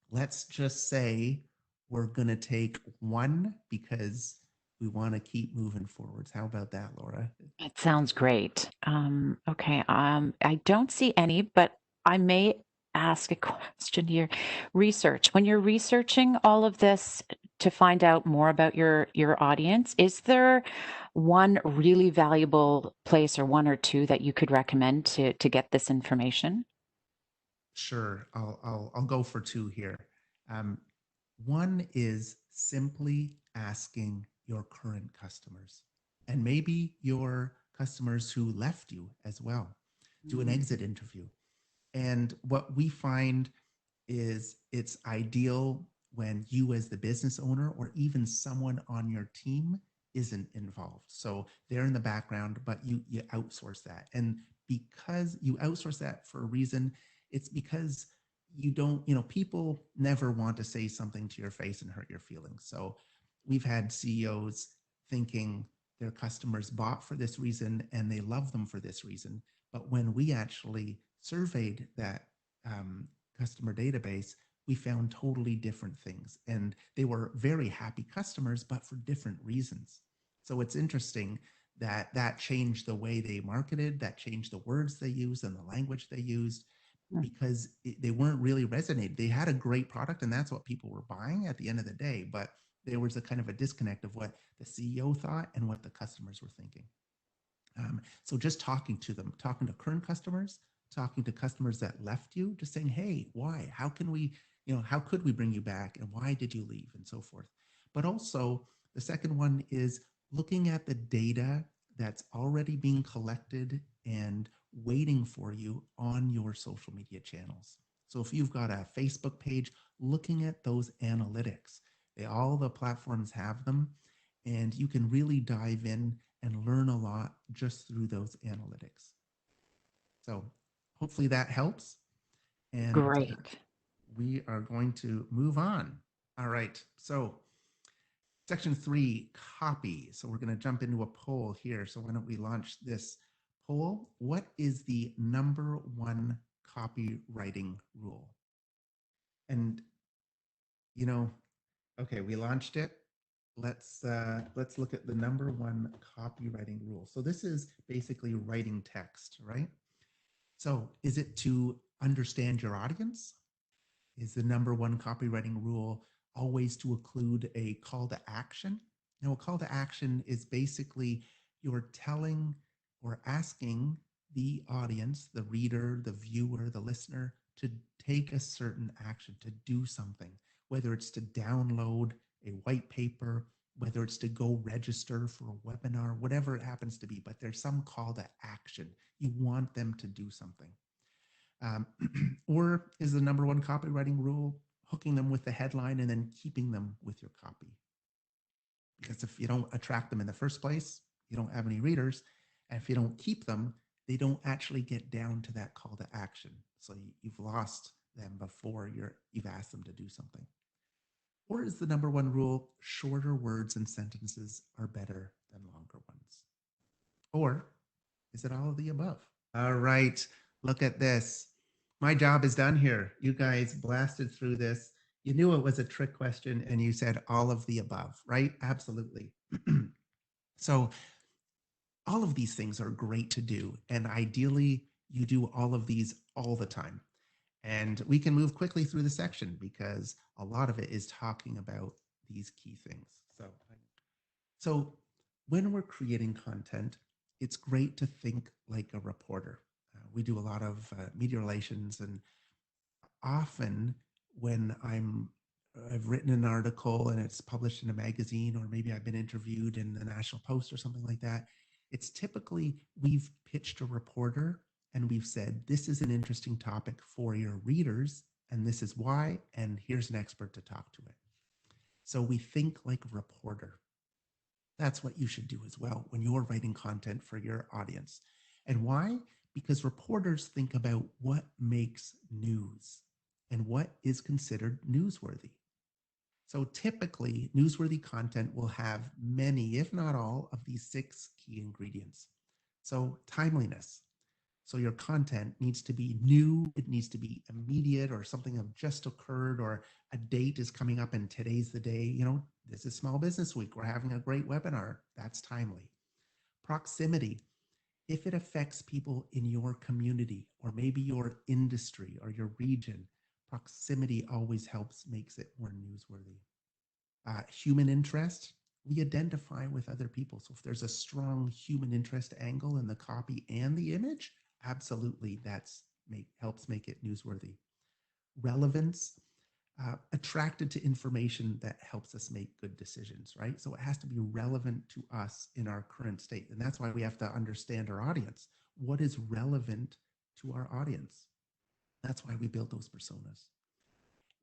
Let's just say we're going to take one because we want to keep moving forwards. How about that, Laura? It sounds great. Okay. I don't see any, but I may ask a question here. Research. When you're researching all of this to find out more about your audience, is there one really valuable place or one or two that you could recommend to get this information? Sure, I'll go for two here. Um, One is simply asking your current customers and maybe your customers who left you as well. Do an Mm, exit interview. And what we find is it's ideal when you, as the business owner, or even someone on your team, isn't involved. So they're in the background, but you outsource that. And because you outsource that for a reason, it's because you don't, people never want to say something to your face and hurt your feelings. So we've had CEOs thinking their customers bought for this reason and they love them for this reason. But when we actually surveyed that um, customer database, we found totally different things. And they were very happy customers, but for different reasons. So it's interesting that that changed the way they marketed, that changed the words they used and the language they used mm. because they weren't really resonating. They had a great product and that's what people were buying at the end of the day. But there was a kind of a disconnect of what the CEO thought and what the customers were thinking. So just talking to them, talking to current customers, talking to customers that left you, just saying, hey, why? How can we, how could we bring you back? And why did you leave? And so forth. But also, the second one is looking at the data that's already being collected and waiting for you on your social media channels. So if you've got a Facebook page, looking at those analytics, all the platforms have them, and you can really dive in and learn a lot just through those analytics. So hopefully that helps. And Great. we are going to move on. All right. So section 3, copy. So we're going to jump into a poll here. So why don't we launch this poll? What is the number one copywriting rule? And you know, okay, we launched it. Let's look at the number one copywriting rule. So this is basically writing text, right? So is it to understand your audience? Is the number one copywriting rule always to include a call to action? Now, a call to action is basically you're telling or asking the audience, the reader, the viewer, the listener, to take a certain action, to do something, whether it's to download a white paper, whether it's to go register for a webinar, whatever it happens to be, but there's some call to action. You want them to do something. Um, or is the number one copywriting rule hooking them with the headline and then keeping them with your copy? Because if you don't attract them in the first place, you don't have any readers. And if you don't keep them, they don't actually get down to that call to action. So you've lost them before you've asked them to do something. Or is the number one rule shorter words and sentences are better than longer ones? Or is it all of the above? All right, look at this. My job is done here. You guys blasted through this. You knew it was a trick question and you said all of the above, right? Absolutely. So, all of these things are great to do. And ideally, you do all of these all the time. And we can move quickly through the section because a lot of it is talking about these key things. So when we're creating content, it's great to think like a reporter. We do a lot of media relations, and often when I've written an article and it's published in a magazine, or maybe I've been interviewed in the National Post or something like that, it's typically we've pitched a reporter and we've said, this is an interesting topic for your readers, and this is why, and here's an expert to talk to it. So we think like a reporter. That's what you should do as well when you're writing content for your audience. And why? Because reporters think about what makes news and what is considered newsworthy. So typically, newsworthy content will have many, if not all, of these 6 key ingredients. So timeliness. So your content needs to be new, it needs to be immediate, or something have just occurred, or a date is coming up and today's the day. This is Small Business Week. We're having a great webinar. That's timely. Proximity. If it affects people in your community or maybe your industry or your region, proximity always helps, makes it more newsworthy. Human interest, we identify with other people. So if there's a strong human interest angle in the copy and the image, absolutely helps make it newsworthy. Relevance, attracted to information that helps us make good decisions, right? So it has to be relevant to us in our current state. And that's why we have to understand our audience. What is relevant to our audience? That's why we build those personas.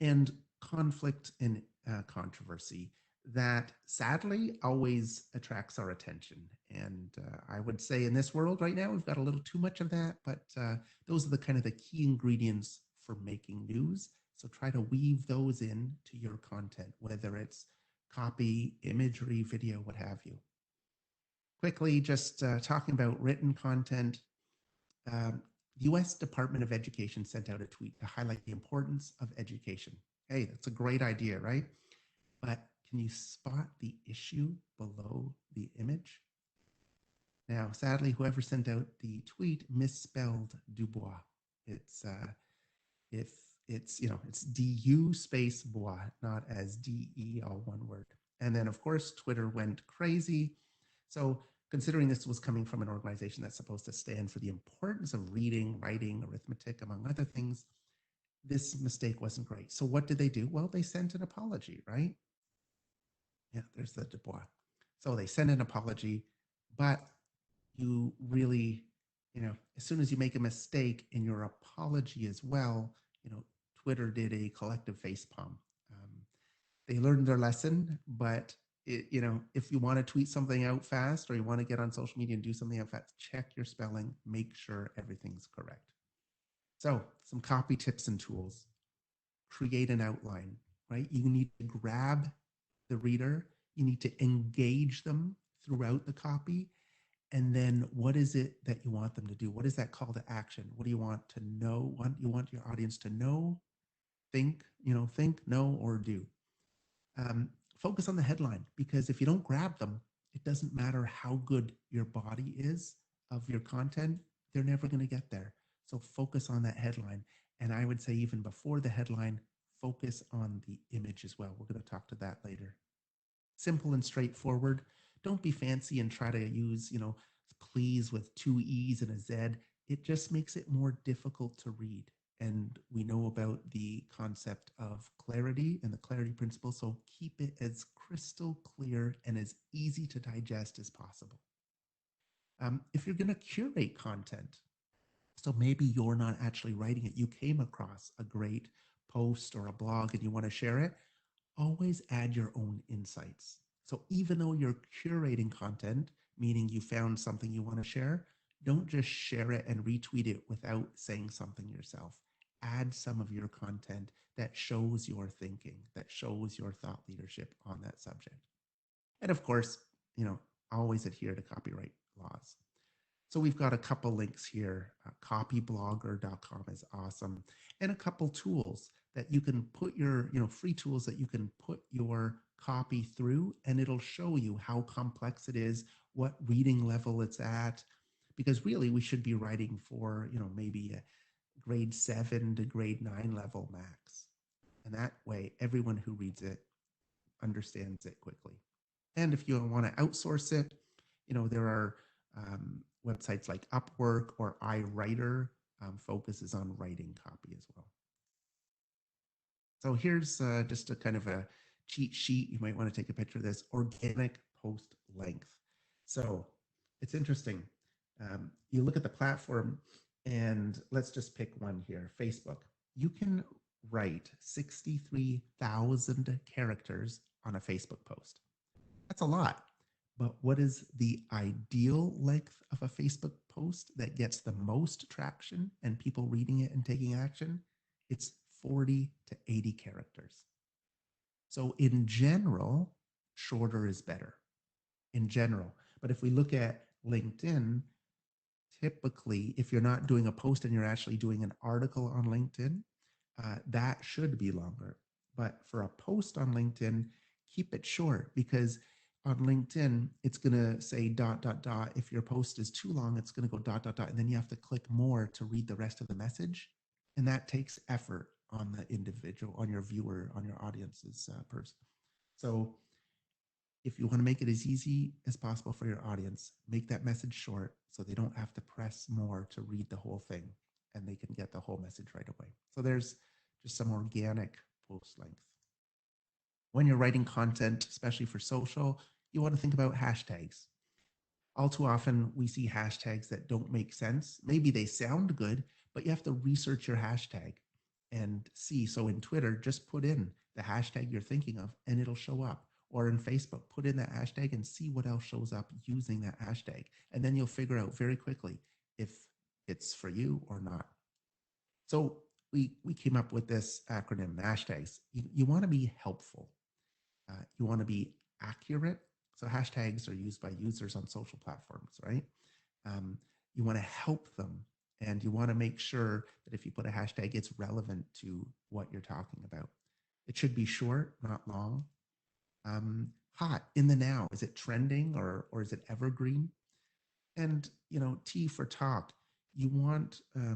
And conflict and controversy, that sadly always attracts our attention. And I would say in this world right now, we've got a little too much of that, but those are the kind of the key ingredients for making news. So try to weave those in to your content, whether it's copy, imagery, video, what have you. Quickly, just talking about written content. The US Department of Education sent out a tweet to highlight the importance of education. Hey, that's a great idea, right? But can you spot the issue below the image? Now, sadly, whoever sent out the tweet misspelled Dubois. It's if it's DU space bois, not as DE, all one word. And then, of course, Twitter went crazy. So considering this was coming from an organization that's supposed to stand for the importance of reading, writing, arithmetic, among other things, this mistake wasn't great. So what did they do? Well, they sent an apology, right? Yeah, there's the Dubois. So they sent an apology, but you really, as soon as you make a mistake in your apology as well, Twitter did a collective facepalm. They learned their lesson, but if you want to tweet something out fast or you want to get on social media and do something out fast, check your spelling, make sure everything's correct. So some copy tips and tools. Create an outline, right? You need to grab the reader. You need to engage them throughout the copy. And then what is it that you want them to do? What is that call to action? What do you want to know? What you want your audience to know, think, know, or do? Focus on the headline, because if you don't grab them, it doesn't matter how good your body is of your content, they're never going to get there. So focus on that headline. And I would say even before the headline, focus on the image as well. We're going to talk to that later. Simple and straightforward. Don't be fancy and try to use, please with 2 E's and a Z. It just makes it more difficult to read. And we know about the concept of clarity and the clarity principle. So keep it as crystal clear and as easy to digest as possible. If you're going to curate content, so maybe you're not actually writing it, you came across a great post or a blog and you want to share it, always add your own insights. So even though you're curating content, meaning you found something you want to share, don't just share it and retweet it without saying something yourself. Add some of your content that shows your thinking, that shows your thought leadership on that subject. And of course, always adhere to copyright laws. So we've got a couple links here. Copyblogger.com is awesome. And a couple tools that you can put your, free tools that you can put your copy through, and it'll show you how complex it is, what reading level it's at. Because really we should be writing for, maybe a grade 7 to grade 9 level max. And that way everyone who reads it understands it quickly. And if you want to outsource it, there are websites like Upwork or iWriter focuses on writing copy as well. So here's just a kind of a cheat sheet. You might want to take a picture of this. Organic post length. So it's interesting. You look at the platform, and let's just pick one here, Facebook. You can write 63,000 characters on a Facebook post. That's a lot. But what is the ideal length of a Facebook post that gets the most traction and people reading it and taking action? It's 40 to 80 characters. So in general, shorter is better in general. But if we look at LinkedIn, typically, if you're not doing a post and you're actually doing an article on LinkedIn, that should be longer. But for a post on LinkedIn, keep it short because on LinkedIn, it's going to say dot, dot, dot. If your post is too long, it's going to go dot, dot, dot. And then you have to click more to read the rest of the message. And that takes effort on the individual, on your viewer, on your audience's person. So if you want to make it as easy as possible for your audience, make that message short so they don't have to press more to read the whole thing and they can get the whole message right away. So there's just some organic post length. When you're writing content, especially for social, you want to think about hashtags. All too often, we see hashtags that don't make sense. Maybe they sound good, but you have to research your hashtag and see. So in Twitter, just put in the hashtag you're thinking of and it'll show up. Or in Facebook, put in that hashtag and see what else shows up using that hashtag. And then you'll figure out very quickly if it's for you or not. So we came up with this acronym, hashtags. You want to be helpful. You want to be accurate. So hashtags are used by users on social platforms, right? You want to help them and you want to make sure that if you put a hashtag, it's relevant to what you're talking about. It should be short, not long. Hot, in the now. Is it trending or is it evergreen? And, T for talk. You want uh,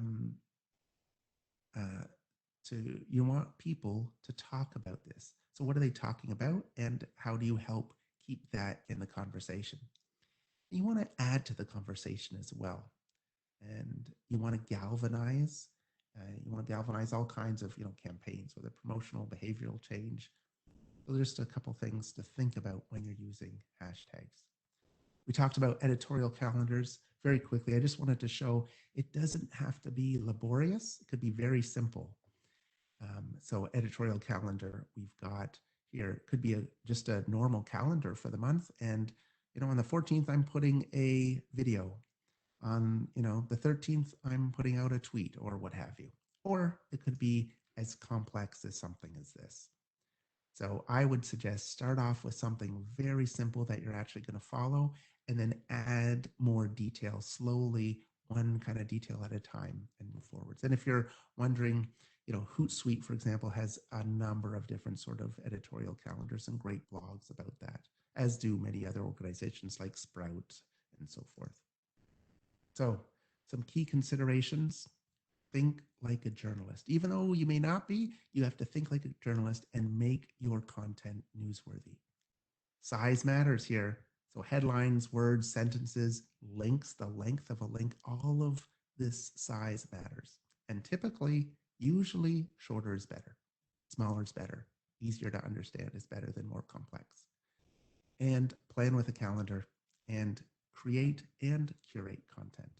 you want people to talk about this. So what are they talking about and how do you help keep that in the conversation? You want to add to the conversation as well. And you want to galvanize. You want to galvanize all kinds of campaigns, whether promotional, behavioral change. So there's just a couple things to think about when you're using hashtags. We talked about editorial calendars very quickly. I just wanted to show it doesn't have to be laborious. It could be very simple. So editorial calendar, we've got here, it could be just a normal calendar for the month. And, on the 14th, I'm putting a video. On, the 13th, I'm putting out a tweet or what have you. Or it could be as complex as something as this. So I would suggest start off with something very simple that you're actually going to follow and then add more detail slowly, one kind of detail at a time and move forwards. And if you're wondering, Hootsuite, for example, has a number of different sort of editorial calendars and great blogs about that, as do many other organizations like Sprout and so forth. So some key considerations: think like a journalist. Even though you may not be, you have to think like a journalist and make your content newsworthy. Size matters here. So headlines, words, sentences, links, the length of a link, all of this size matters. And typically, usually shorter is better. Smaller is better. Easier to understand is better than more complex. And plan with a calendar and create and curate content.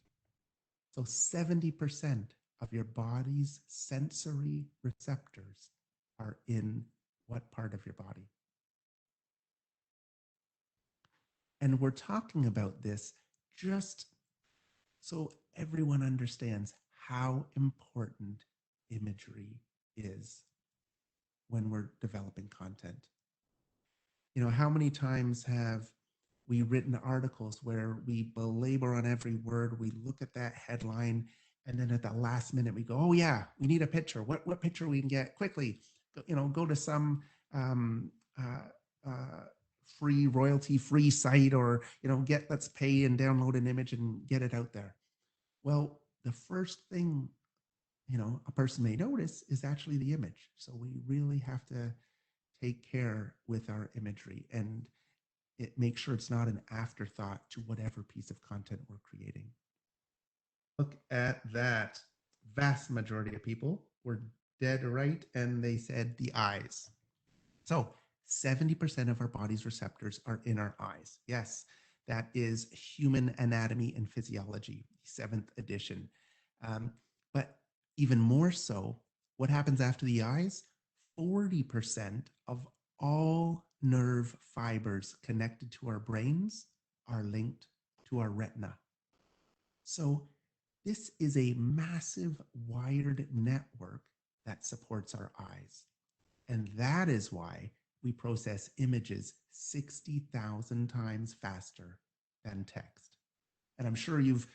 So 70% of your body's sensory receptors are in what part of your body? And we're talking about this just so everyone understands how important imagery is when we're developing content. How many times have we written articles where we belabor on every word, we look at that headline, and then at the last minute we go, oh yeah, we need a picture. What picture we can get quickly? Go to some free royalty-free site, or let's pay and download an image and get it out there. Well, the first thing a person may notice is actually the image. So we really have to take care with our imagery and make sure it's not an afterthought to whatever piece of content we're creating. Look at that. Vast majority of people were dead right, and they said the eyes. So 70% of our body's receptors are in our eyes. Yes, that is Human Anatomy and Physiology, 7th edition. But even more so, what happens after the eyes? 40% of all nerve fibers connected to our brains are linked to our retina. So this is a massive wired network that supports our eyes. And that is why we process images 60,000 times faster than text. And I'm sure you've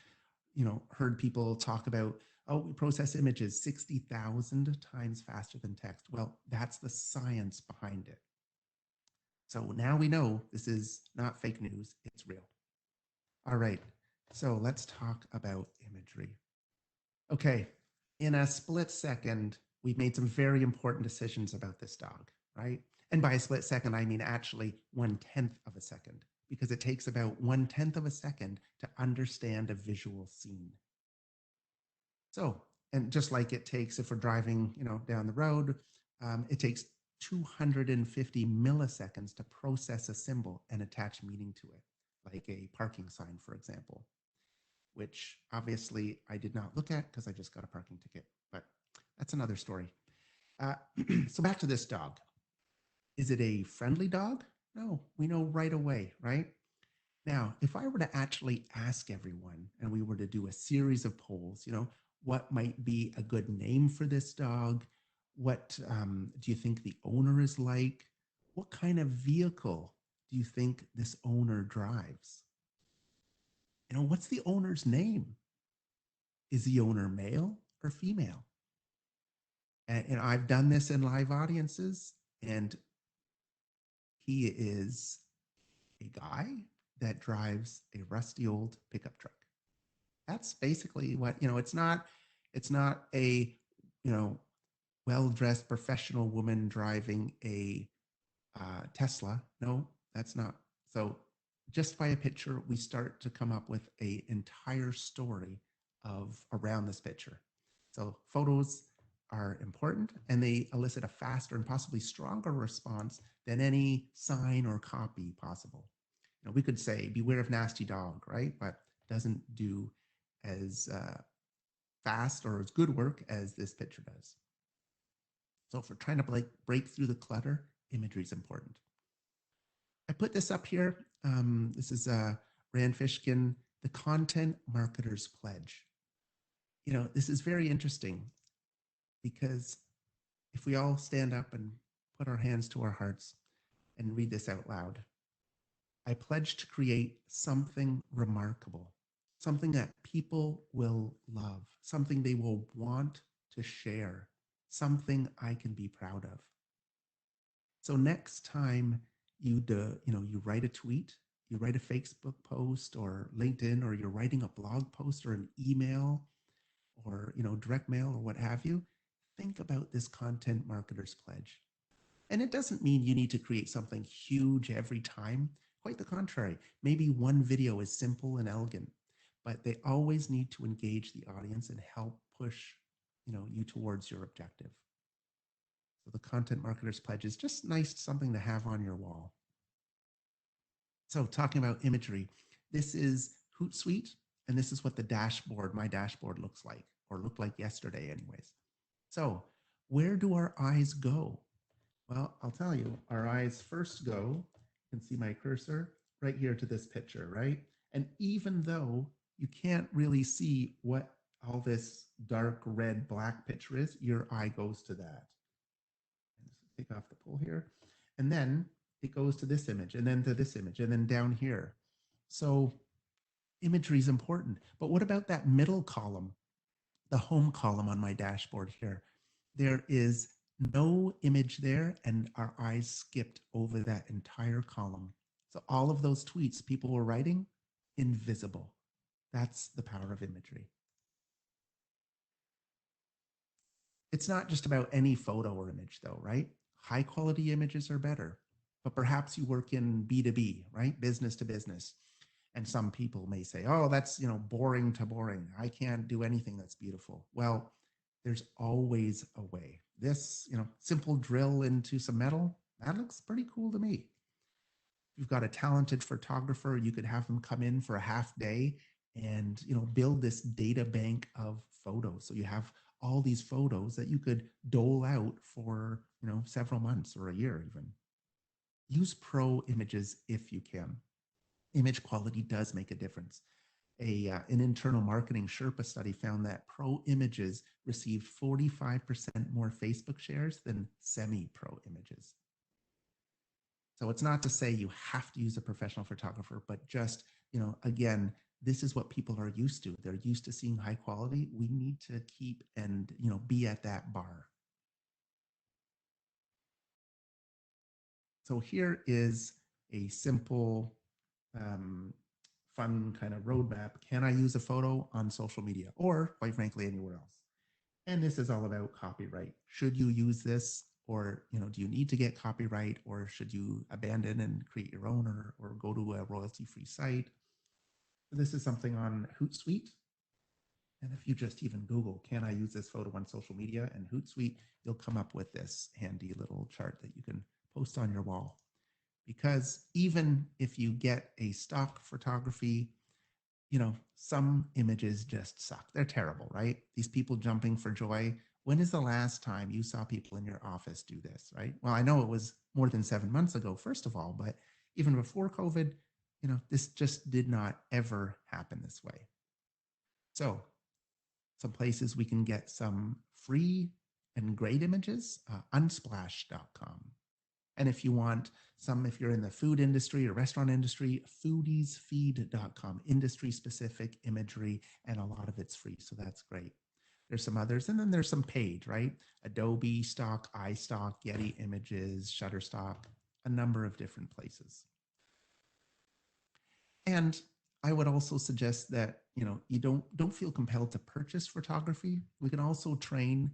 heard people talk about, oh, we process images 60,000 times faster than text. Well, that's the science behind it. So now we know this is not fake news, it's real. All right, so let's talk about imagery. Okay, in a split second, we've made some very important decisions about this dog, right? And by a split second, I mean actually 1/10 of a second, because it takes about 1/10 of a second to understand a visual scene. So, and just like it takes, if we're driving, down the road, it takes 250 milliseconds to process a symbol and attach meaning to it, like a parking sign, for example, which obviously I did not look at because I just got a parking ticket, but that's another story. So back to this dog. Is it a friendly dog? No, we know right away, right? Now, if I were to actually ask everyone and we were to do a series of polls, what might be a good name for this dog? What do you think the owner is like? What kind of vehicle do you think this owner drives? What's the owner's name? Is the owner male or female? And I've done this in live audiences, and he is a guy that drives a rusty old pickup truck. That's basically what, it's not a, well-dressed professional woman driving a Tesla. No, that's not. So just by a picture, we start to come up with an entire story of around this picture. So photos are important, and they elicit a faster and possibly stronger response than any sign or copy possible. We could say beware of nasty dog, right? But doesn't do as fast or as good work as this picture does. So if we're trying to break through the clutter, imagery is important. I put this up here. This is Rand Fishkin, the Content Marketer's Pledge. This is very interesting because if we all stand up and put our hands to our hearts and read this out loud, I pledge to create something remarkable, something that people will love, something they will want to share, something I can be proud of. So next time you write a tweet, you write a Facebook post or LinkedIn, or you're writing a blog post or an email or direct mail or what have you, think about this content marketer's pledge. And it doesn't mean you need to create something huge every time. Quite the contrary. Maybe one video is simple and elegant, but they always need to engage the audience and help push you towards your objective. So the content marketer's pledge is just nice, something to have on your wall. So talking about imagery, this is Hootsuite, and this is what my dashboard looks like, or looked like yesterday anyways. So where do our eyes go? Well, I'll tell you, our eyes first go, you can see my cursor right here to this picture, right? And even though you can't really see what all this dark red black picture is, your eye goes to that. Take off the pull here. And then it goes to this image, and then to this image, and then down here. So imagery is important. But what about that middle column, the home column on my dashboard here? There is no image there, and our eyes skipped over that entire column. So all of those tweets people were writing, invisible. That's the power of imagery. It's not just about any photo or image though, right? High quality images are better, but perhaps you work in B2B, right? Business to business. And some people may say, oh, that's, boring to boring. I can't do anything that's beautiful. Well, there's always a way. This, simple drill into some metal, that looks pretty cool to me. If you've got a talented photographer, you could have them come in for a half day and, build this data bank of photos. So you have all these photos that you could dole out for, several months or a year even. Use pro images if you can. Image quality does make a difference. An internal marketing Sherpa study found that pro images received 45% more Facebook shares than semi-pro images. So it's not to say you have to use a professional photographer, but just, again, this is what people are used to. They're used to seeing high quality. We need to keep and, be at that bar. So here is a simple, um, fun kind of roadmap. Can I use a photo on social media or, quite frankly, anywhere else? And this is all about copyright. Should you use this, or do you need to get copyright, or should you abandon and create your own, or go to a royalty-free site? This is something on Hootsuite. And if you just even Google, can I use this photo on social media, and Hootsuite, you'll come up with this handy little chart that you can post on your wall. Because even if you get a stock photography, some images just suck. They're terrible, right? These people jumping for joy. When is the last time you saw people in your office do this, right? Well, I know it was more than 7 months ago, first of all, but even before COVID, this just did not ever happen this way. So some places we can get some free and great images, unsplash.com. And if you want some, if you're in the food industry or restaurant industry, foodiesfeed.com, industry specific imagery, and a lot of it's free. So that's great. There's some others. And then there's some paid, right? Adobe Stock, iStock, Getty Images, Shutterstock, a number of different places. And I would also suggest that you don't feel compelled to purchase photography. We can also train.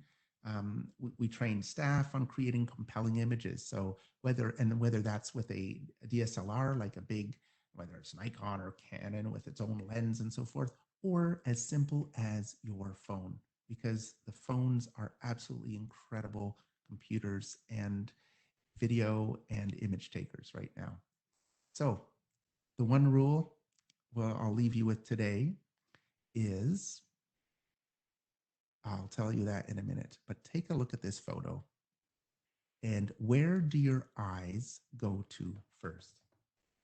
We train staff on creating compelling images. So whether that's with a DSLR, like a big, whether it's Nikon or Canon with its own lens and so forth, or as simple as your phone, because the phones are absolutely incredible computers and video and image takers right now. So the one rule, well, I'll leave you with today is, I'll tell you that in a minute, but take a look at this photo. And where do your eyes go to first?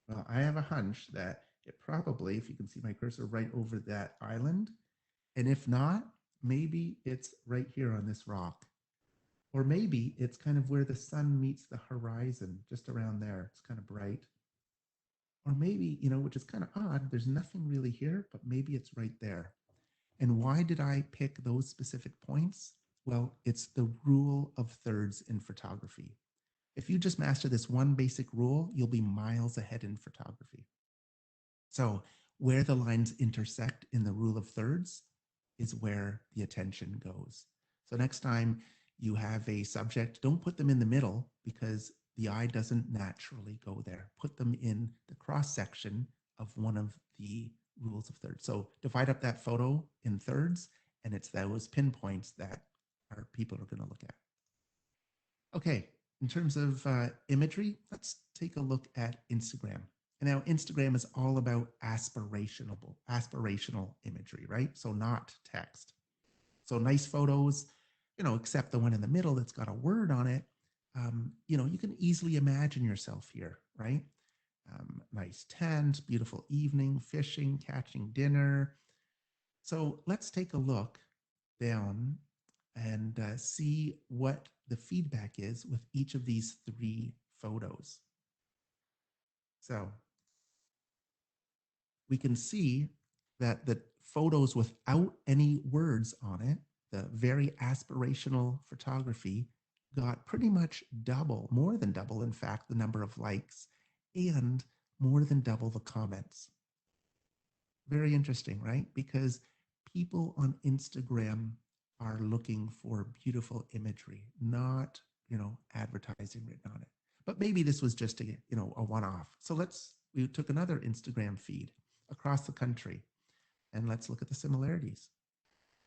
Well, I have a hunch that it probably, if you can see my cursor, right over that island. And if not, maybe it's right here on this rock. Or maybe it's kind of where the sun meets the horizon, just around there. It's kind of bright. Or maybe, which is kind of odd, there's nothing really here, but maybe it's right there. And why did I pick those specific points? Well, it's the rule of thirds in photography. If you just master this one basic rule, you'll be miles ahead in photography. So where the lines intersect in the rule of thirds is where the attention goes. So next time you have a subject, don't put them in the middle because the eye doesn't naturally go there. Put them in the cross section of one of the rules of thirds. So divide up that photo in thirds, and it's those pinpoints that our people are going to look at. Okay, in terms of imagery, let's take a look at Instagram. And now Instagram is all about aspirational imagery, right? So not text. So nice photos, except the one in the middle that's got a word on it. You can easily imagine yourself here, right? Nice tent, beautiful evening, fishing, catching dinner. So let's take a look down and see what the feedback is with each of these 3 photos. So we can see that the photos without any words on it, the very aspirational photography, got pretty much double, more than double, in fact, the number of likes, and more than double the comments. Very interesting, right? Because people on Instagram are looking for beautiful imagery, not, advertising written on it. But maybe this was just a one-off. So we took another Instagram feed across the country and let's look at the similarities.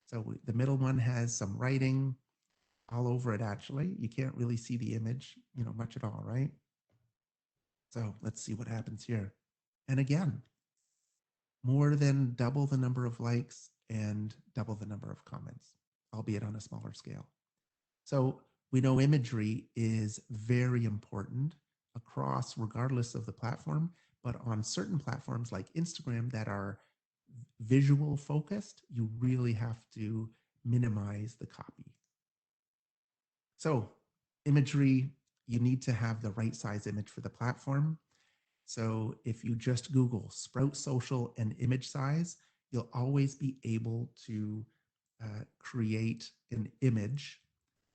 So the middle one has some writing all over it, actually. You can't really see the image, much at all, right? So let's see what happens here. And again, more than double the number of likes and double the number of comments, albeit on a smaller scale. So we know imagery is very important across, regardless of the platform, but on certain platforms like Instagram that are visual focused, you really have to minimize the copy. So imagery, you need to have the right size image for the platform. So if you just Google Sprout Social and image size, you'll always be able to create an image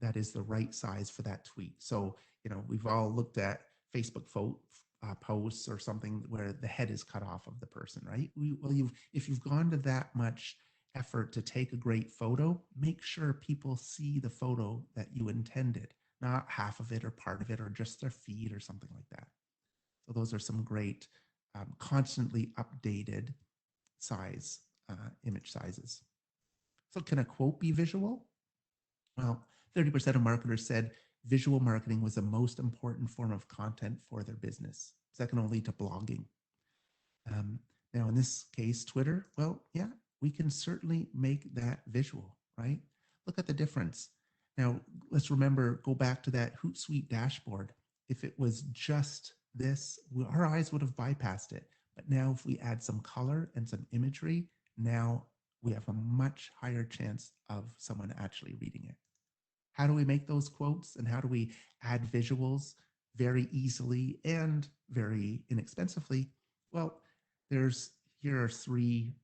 that is the right size for that tweet. So, we've all looked at Facebook posts or something where the head is cut off of the person, right? If you've gone to that much effort to take a great photo, make sure people see the photo that you intended, not half of it or part of it or just their feed or something like that. So those are some great constantly updated size image sizes. So can a quote be visual? Well, 30% of marketers said visual marketing was the most important form of content for their business, second only to blogging. Um, Now, in this case, Twitter, well, yeah, we can certainly make that visual, right? Look at the difference. Now, let's remember, go back to that Hootsuite dashboard. If it was just this, our eyes would have bypassed it. But now, if we add some color and some imagery, now we have a much higher chance of someone actually reading it. How do we make those quotes and how do we add visuals very easily and very inexpensively? Well, here are three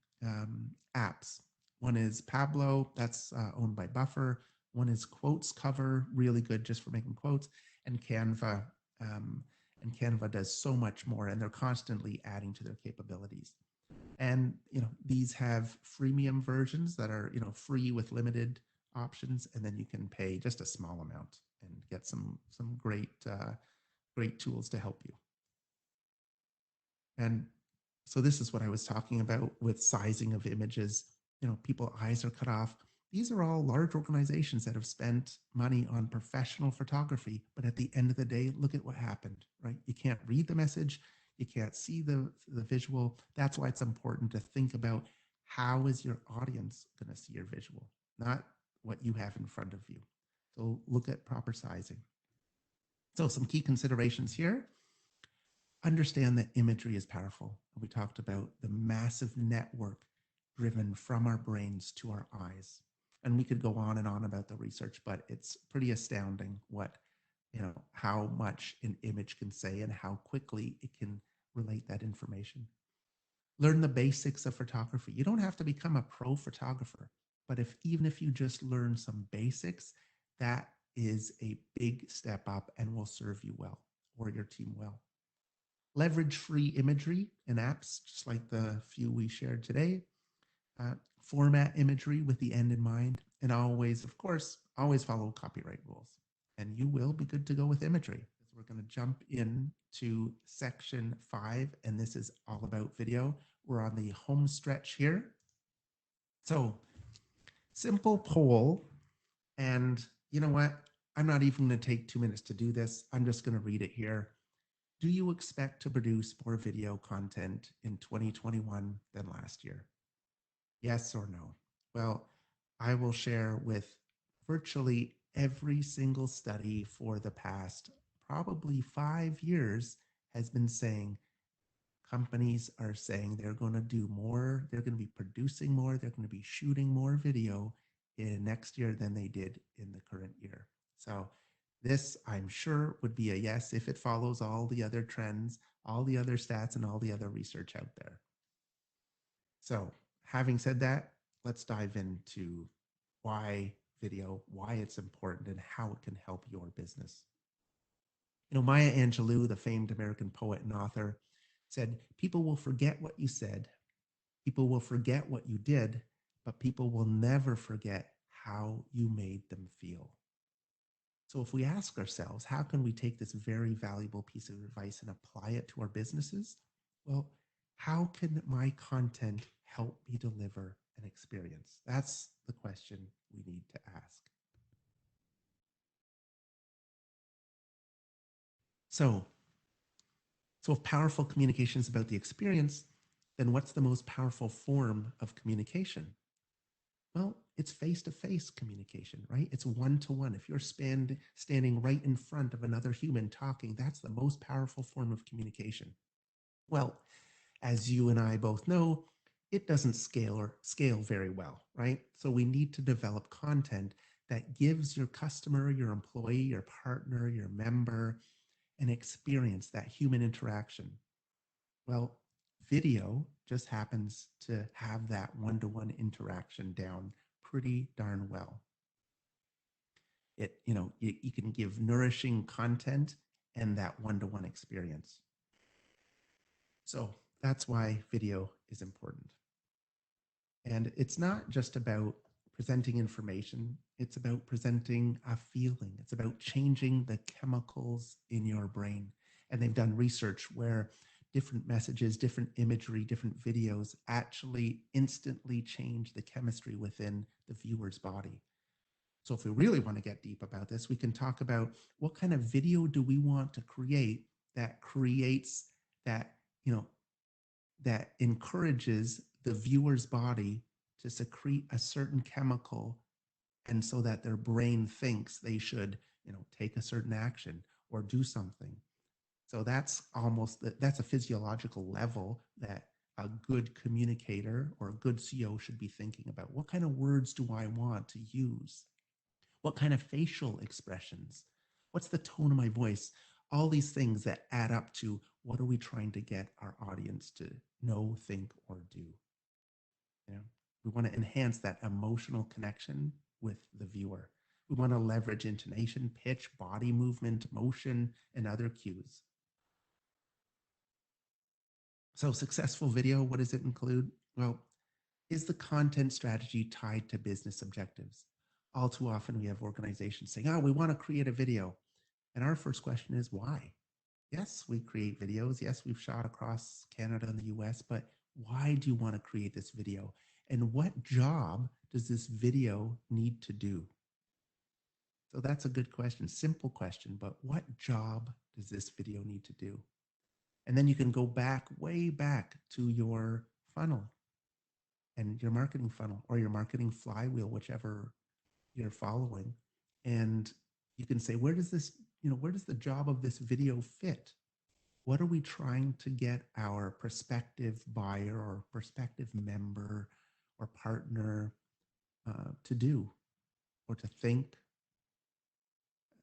apps. One is Pablo, that's owned by Buffer. One is Quotes Cover, really good just for making quotes, and Canva. And Canva does so much more, and they're constantly adding to their capabilities. And these have freemium versions that are free with limited options, and then you can pay just a small amount and get some great tools to help you. And so this is what I was talking about with sizing of images. People eyes are cut off. These are all large organizations that have spent money on professional photography, but at the end of the day, look at what happened, right? You can't read the message, you can't see the visual. That's why it's important to think about how is your audience going to see your visual, not what you have in front of you. So look at proper sizing. So some key considerations here. Understand that imagery is powerful. We talked about the massive network driven from our brains to our eyes. And we could go on and on about the research, but it's pretty astounding how much an image can say and how quickly it can relate that information. Learn the basics of photography. You don't have to become a pro photographer, but even if you just learn some basics, that is a big step up and will serve you well or your team well. Leverage free imagery and apps, just like the few we shared today. Format imagery with the end in mind. And always, of course, always follow copyright rules. And you will be good to go with imagery. We're going to jump into section 5, and this is all about video. We're on the home stretch here. So, simple poll. And you know what? I'm not even going to take 2 minutes to do this. I'm just going to read it here. Do you expect to produce more video content in 2021 than last year? Yes or no? Well, I will share with virtually every single study for the past probably 5 years has been saying companies are saying they're going to do more, they're going to be producing more, they're going to be shooting more video in next year than they did in the current year. So this, I'm sure, would be a yes if it follows all the other trends, all the other stats, and all the other research out there. So having said that, let's dive into why video, why it's important, and how it can help your business. Maya Angelou, the famed American poet and author, said, people will forget what you said, people will forget what you did, but people will never forget how you made them feel. So if we ask ourselves, how can we take this very valuable piece of advice and apply it to our businesses? Well, how can my content help me deliver an experience? That's the question we need to ask. So if powerful communication is about the experience, then what's the most powerful form of communication? Well, it's face-to-face communication, right? It's one-to-one. If you're standing right in front of another human talking, that's the most powerful form of communication. Well, as you and I both know, it doesn't scale very well, right? So we need to develop content that gives your customer, your employee, your partner, your member an experience, that human interaction. Well, video just happens to have that one-to-one interaction down pretty darn well. You can give nourishing content and that one-to-one experience. So that's why video is important. And it's not just about presenting information, it's about presenting a feeling. It's about changing the chemicals in your brain. And they've done research where different messages, different imagery, different videos actually instantly change the chemistry within the viewer's body. So if we really want to get deep about this, we can talk about what kind of video do we want to create that creates that, that encourages the viewer's body to secrete a certain chemical, and so that their brain thinks they should, take a certain action or do something. So that's that's a physiological level that a good communicator or a good CEO should be thinking about. What kind of words do I want to use? What kind of facial expressions? What's the tone of my voice? All these things that add up to what are we trying to get our audience to know, think, or do? We want to enhance that emotional connection with the viewer. We want to leverage intonation, pitch, body movement, motion, and other cues. So successful video, what does it include? Well, is the content strategy tied to business objectives? All too often we have organizations saying, oh, we want to create a video. And our first question is why? Yes, we create videos. Yes, we've shot across Canada and the US, but why do you want to create this video? And what job does this video need to do? So that's a good question, simple question, but what job does this video need to do? And then you can go back, way back to your funnel and your marketing funnel or your marketing flywheel, whichever you're following. And you can say, where does this, where does the job of this video fit? What are we trying to get our prospective buyer or prospective member or partner to do or to think?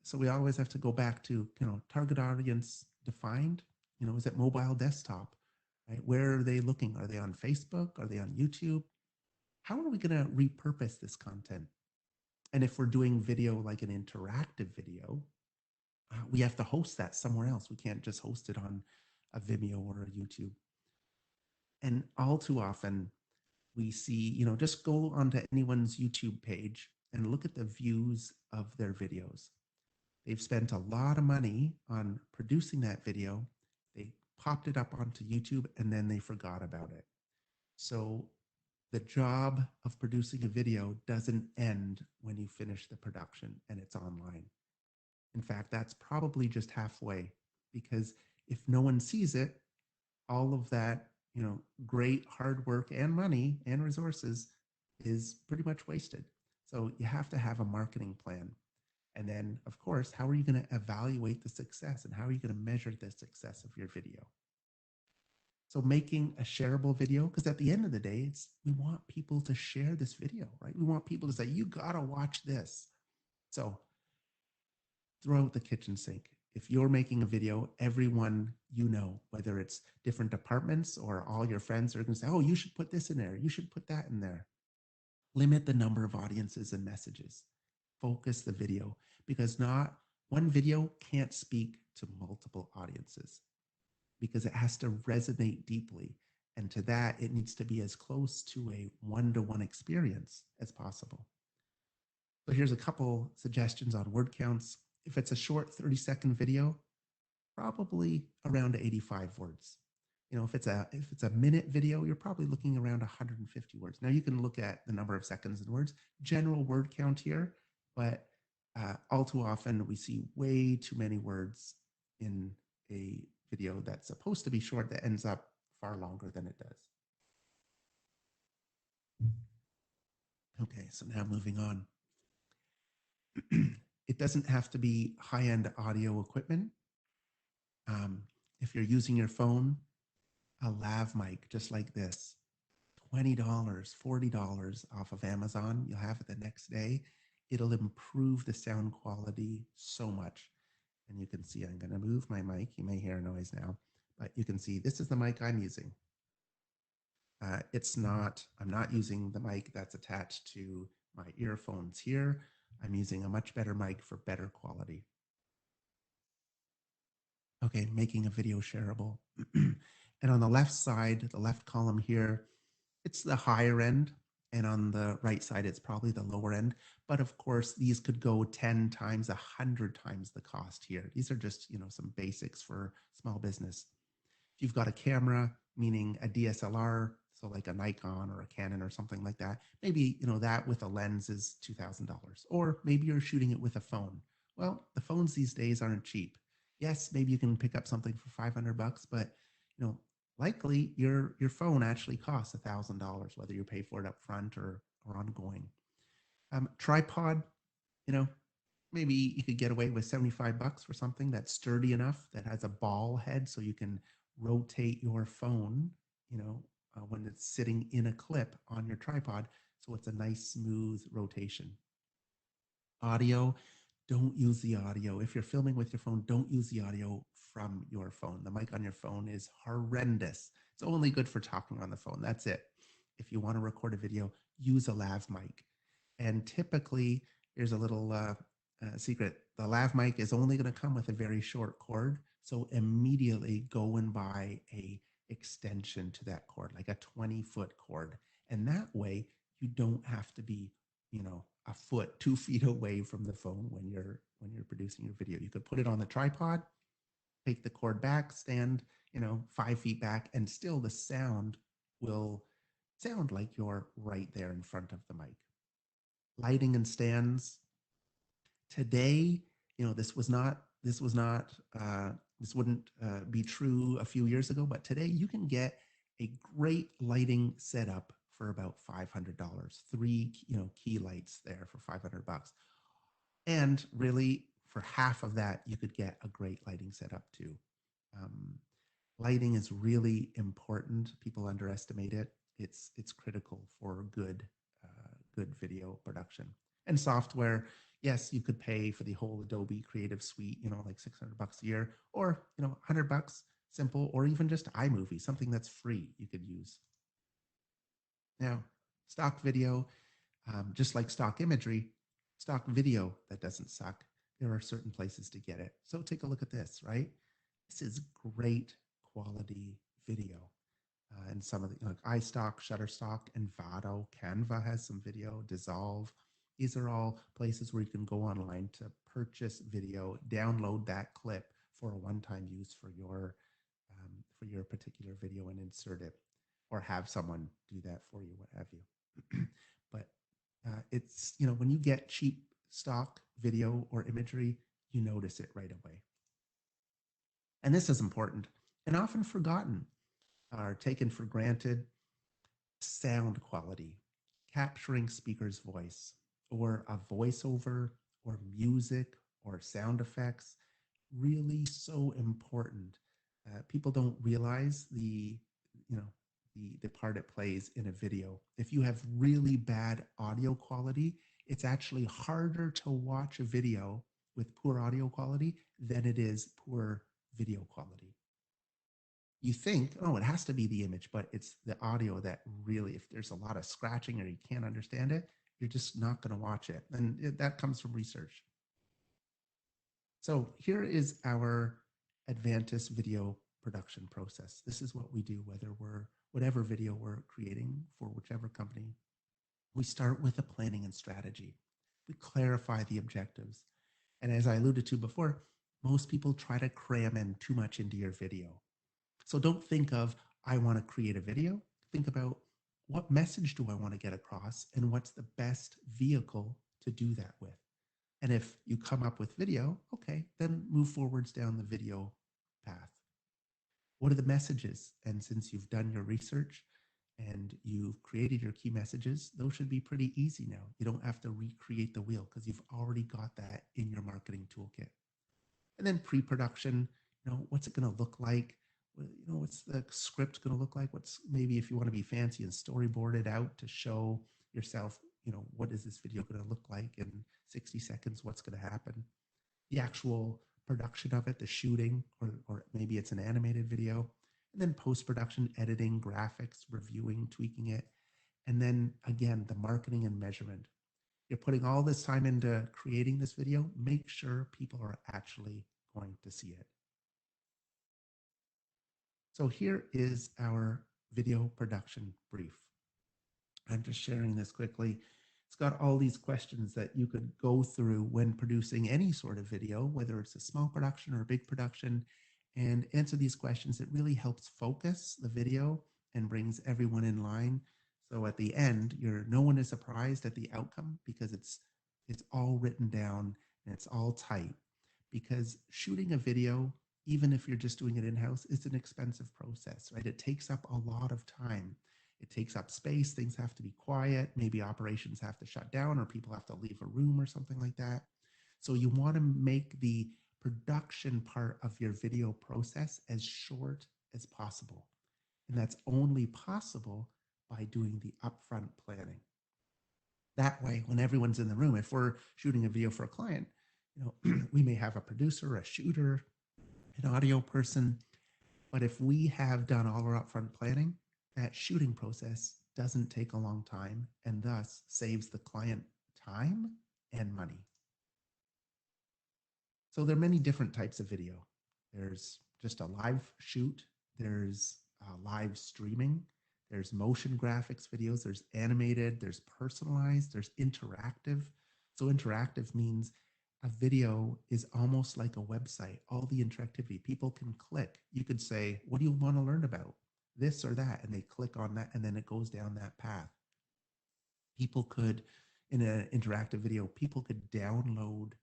So we always have to go back to, target audience defined. Is it mobile, desktop, right? Where are they looking? Are they on Facebook? Are they on YouTube? How are we going to repurpose this content? And if we're doing video like an interactive video, we have to host that somewhere else. We can't just host it on a Vimeo or a YouTube. And all too often we see, just go onto anyone's YouTube page and look at the views of their videos. They've spent a lot of money on producing that video. They popped it up onto YouTube and then they forgot about it. So the job of producing a video doesn't end when you finish the production and it's online. In fact, that's probably just halfway, because if no one sees it, all of that, great hard work and money and resources is pretty much wasted. So you have to have a marketing plan. And then, of course, how are you going to evaluate the success and how are you going to measure the success of your video? So making a shareable video, because at the end of the day, we want people to share this video, right? We want people to say, you got to watch this. So throw out the kitchen sink. If you're making a video, everyone whether it's different departments or all your friends are going to say, oh, you should put this in there. You should put that in there. Limit the number of audiences and messages. Focus the video, because not one video can't speak to multiple audiences, because it has to resonate deeply. And to that, it needs to be as close to a one-to-one experience as possible. So here's a couple suggestions on word counts. If it's a short 30-second video, probably around 85 words. If it's a minute video, you're probably looking around 150 words. Now you can look at the number of seconds and words, general word count here, but all too often we see way too many words in a video that's supposed to be short that ends up far longer than it does. Okay, so now moving on. It doesn't have to be high-end audio equipment. If you're using your phone, a lav mic just like this, $20, $40 off of Amazon. You'll have it the next day. it'll improve the sound quality so much. And you can see I'm going to move my mic. You may hear a noise now, but you can see this is the mic I'm using. I'm not using the mic that's attached to my earphones here. I'm using a much better mic for better quality. Okay, making a video shareable. And on the left side, the left column here, it's the higher end. And on the right side, it's probably the lower end. But of course, these could go 10 times, 100 times the cost here. These are just, some basics for small business. If you've got a camera, meaning a DSLR, so like a Nikon or a Canon or something like that, maybe that with a lens is $2,000. Or maybe you're shooting it with a phone. Well, the phones these days aren't cheap. Yes, maybe you can pick up something for $500, but likely your phone actually costs $1,000, whether you pay for it up front or ongoing. Tripod, you know, maybe you could get away with $75 for something that's sturdy enough, that has a ball head so you can rotate your phone, when it's sitting in a clip on your tripod. So it's a nice, smooth rotation. Audio, don't use the audio. If you're filming with your phone, don't use the audio from your phone. The mic on your phone is horrendous. It's only good for talking on the phone. That's it. If you want to record a video, use a lav mic. And typically, here's a little secret. The lav mic is only going to come with a very short cord. So immediately go and buy a extension to that cord, like a 20-foot cord. And that way you don't have to be, a foot, 2 feet away from the phone when you're producing your video. You could put it on the tripod, take the cord back, stand, 5 feet back, and still the sound will sound like you're right there in front of the mic. Lighting and stands. Today, this wouldn't be true a few years ago, but today you can get a great lighting setup for about $500. Three, key lights there for $500. And really, for half of that, you could get a great lighting setup too. Lighting is really important. People underestimate it. It's critical for good video production. And software, yes, you could pay for the whole Adobe Creative Suite, like $600 a year, or $100, simple, or even just iMovie, something that's free you could use. Now, stock video, just like stock imagery, stock video that doesn't suck, there are certain places to get it. So take a look at this, right? This is great quality video. And some of the, like iStock, Shutterstock, Envato, Canva has some video, Dissolve. These are all places where you can go online to purchase video, download that clip for a one-time use for your particular video and insert it, or have someone do that for you, what have you. But it's, when you get cheap stock video or imagery, you notice it right away. And this is important and often forgotten, are taken for granted. Sound quality, capturing speaker's voice, or a voiceover, or music, or sound effects, really so important. People don't realize the part it plays in a video. If you have really bad audio quality, it's actually harder to watch a video with poor audio quality than it is poor video quality. You think, oh, it has to be the image, but it's the audio that really, if there's a lot of scratching or you can't understand it, you're just not going to watch it. And that comes from research. So here is our Advantis video production process. This is what we do, whatever video we're creating for whichever company. We start with a planning and strategy. We clarify the objectives. And as I alluded to before, most people try to cram in too much into your video. So don't think of, I want to create a video. Think about, what message do I want to get across, and what's the best vehicle to do that with? And if you come up with video, okay, then move forwards down the video path. What are the messages? And since you've done your research and you've created your key messages, those should be pretty easy now. You don't have to recreate the wheel because you've already got that in your marketing toolkit. And then pre-production, what's it going to look like? What's the script going to look like? What's, maybe if you want to be fancy, and storyboard it out to show yourself, what is this video going to look like, and 60 seconds, what's going to happen. The actual production of it, the shooting, or maybe it's an animated video, and then post-production, editing, graphics, reviewing, tweaking it, and then again, the marketing and measurement. You're putting all this time into creating this video, make sure people are actually going to see it. So here is our video production brief. I'm just sharing this quickly. It's got all these questions that you could go through when producing any sort of video, whether it's a small production or a big production, and answer these questions. It really helps focus the video and brings everyone in line. So at the end, no one is surprised at the outcome because it's all written down and it's all tight. Because shooting a video, even if you're just doing it in-house, is an expensive process, right? It takes up a lot of time. It takes up space. Things have to be quiet. Maybe operations have to shut down or people have to leave a room or something like that. So you want to make the production part of your video process as short as possible. And that's only possible by doing the upfront planning. That way, when everyone's in the room, if we're shooting a video for a client, we may have a producer, a shooter, an audio person, but if we have done all our upfront planning, that shooting process doesn't take a long time and thus saves the client time and money. So there are many different types of video. There's just a live shoot, there's live streaming, there's motion graphics videos, there's animated, there's personalized, there's interactive. So interactive means a video is almost like a website, all the interactivity. People can click. You could say, what do you want to learn about? This or that, and they click on that, and then it goes down that path. People could, in an interactive video, people could download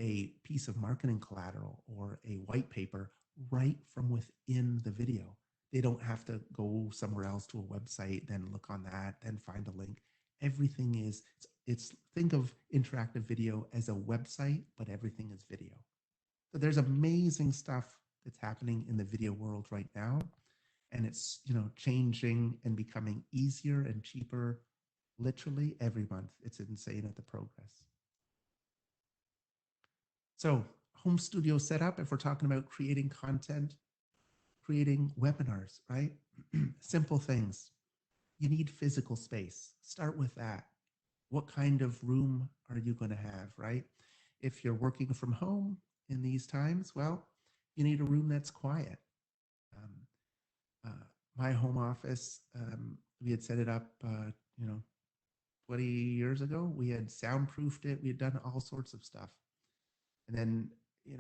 a piece of marketing collateral or a white paper right from within the video. They don't have to go somewhere else to a website, then look on that, then find a link. Everything is, think of interactive video as a website, but everything is video. So there's amazing stuff that's happening in the video world right now. And it's, changing and becoming easier and cheaper literally every month. It's insane at the progress. So home studio setup, if we're talking about creating content, creating webinars, right? Simple things. You need physical space. Start with that. What kind of room are you going to have, right? If you're working from home in these times, well, you need a room that's quiet. My home office, we had set it up, 20 years ago. We had soundproofed it. We had done all sorts of stuff. And then,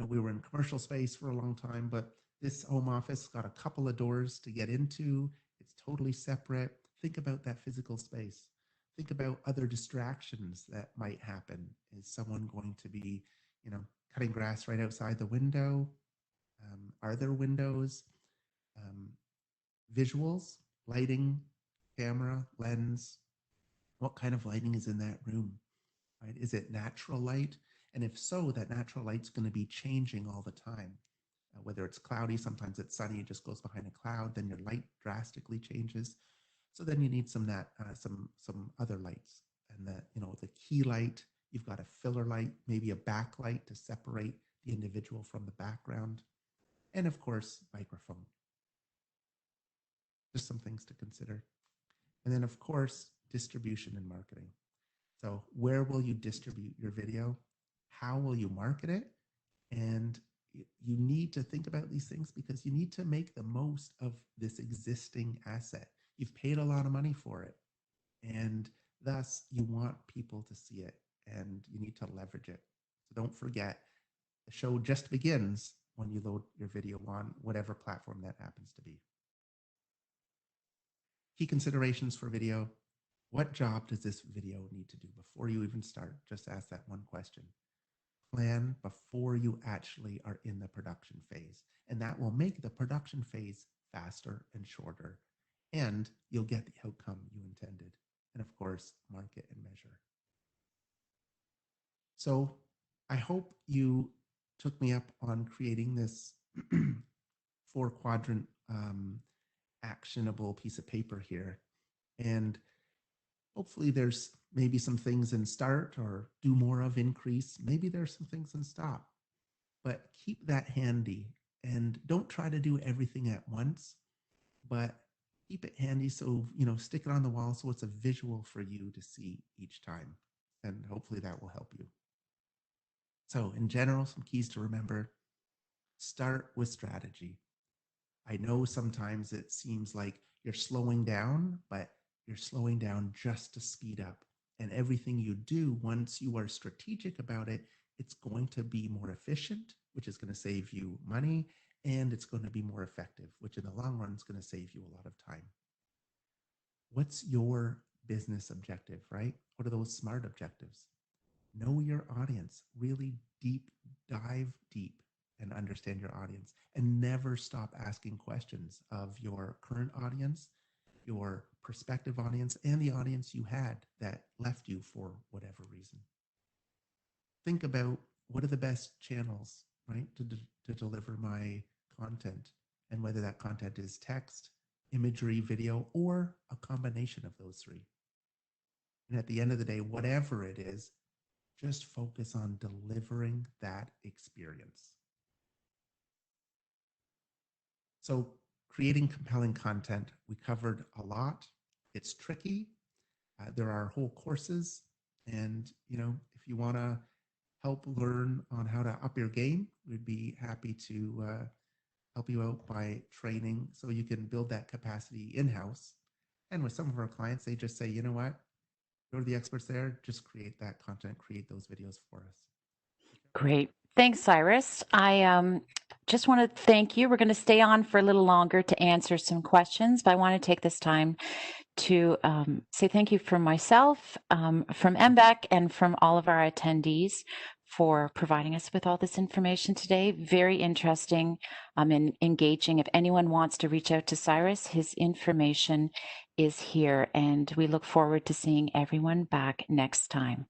we were in commercial space for a long time, but this home office got a couple of doors to get into. It's totally separate. Think about that physical space. Think about other distractions that might happen. Is someone going to be, cutting grass right outside the window? Are there windows? Visuals, lighting, camera, lens. What kind of lighting is in that room? Right? Is it natural light? And if so, that natural light's going to be changing all the time. Whether it's cloudy, sometimes it's sunny, it just goes behind a cloud, then your light drastically changes. So then you need some other lights. And the key light, you've got a filler light, maybe a backlight to separate the individual from the background. And of course, microphone. Just some things to consider. And then of course, distribution and marketing. So where will you distribute your video? How will you market it? And you need to think about these things because you need to make the most of this existing asset. You've paid a lot of money for it. And thus you want people to see it and you need to leverage it. So don't forget, the show just begins when you load your video on whatever platform that happens to be. Key considerations for video. What job does this video need to do before you even start? Just ask that one question. Plan before you actually are in the production phase. And that will make the production phase faster and shorter. And you'll get the outcome you intended. And of course, market and measure. So I hope you took me up on creating this 4-quadrant actionable piece of paper here. And hopefully there's maybe some things in start or do more of increase. Maybe there's some things in stop, but keep that handy and don't try to do everything at once, but keep it handy. So, stick it on the wall so it's a visual for you to see each time. And hopefully that will help you. So, in general, some keys to remember: start with strategy. I know sometimes it seems like you're slowing down, but you're slowing down just to speed up. And everything you do, once you are strategic about it, it's going to be more efficient, which is going to save you money, and it's going to be more effective, which in the long run is going to save you a lot of time. What's your business objective, right? What are those SMART objectives? Know your audience, really dive deep and understand your audience, and never stop asking questions of your current audience, your prospective audience, and the audience you had that left you for whatever reason. Think about what are the best channels, right, to deliver my content, and whether that content is text, imagery, video, or a combination of those three. And at the end of the day, whatever it is, just focus on delivering that experience. So, creating compelling content, we covered a lot. It's tricky. There are whole courses. And, if you want to help learn on how to up your game, we'd be happy to help you out by training so you can build that capacity in-house. And with some of our clients, they just say, you know what, go to the experts there, just create that content, create those videos for us. Great. Thanks, Cyrus. I just want to thank you. We're going to stay on for a little longer to answer some questions, but I want to take this time to say thank you from myself, from MBEC, and from all of our attendees for providing us with all this information today. Very interesting and engaging. If anyone wants to reach out to Cyrus, his information is here, and we look forward to seeing everyone back next time.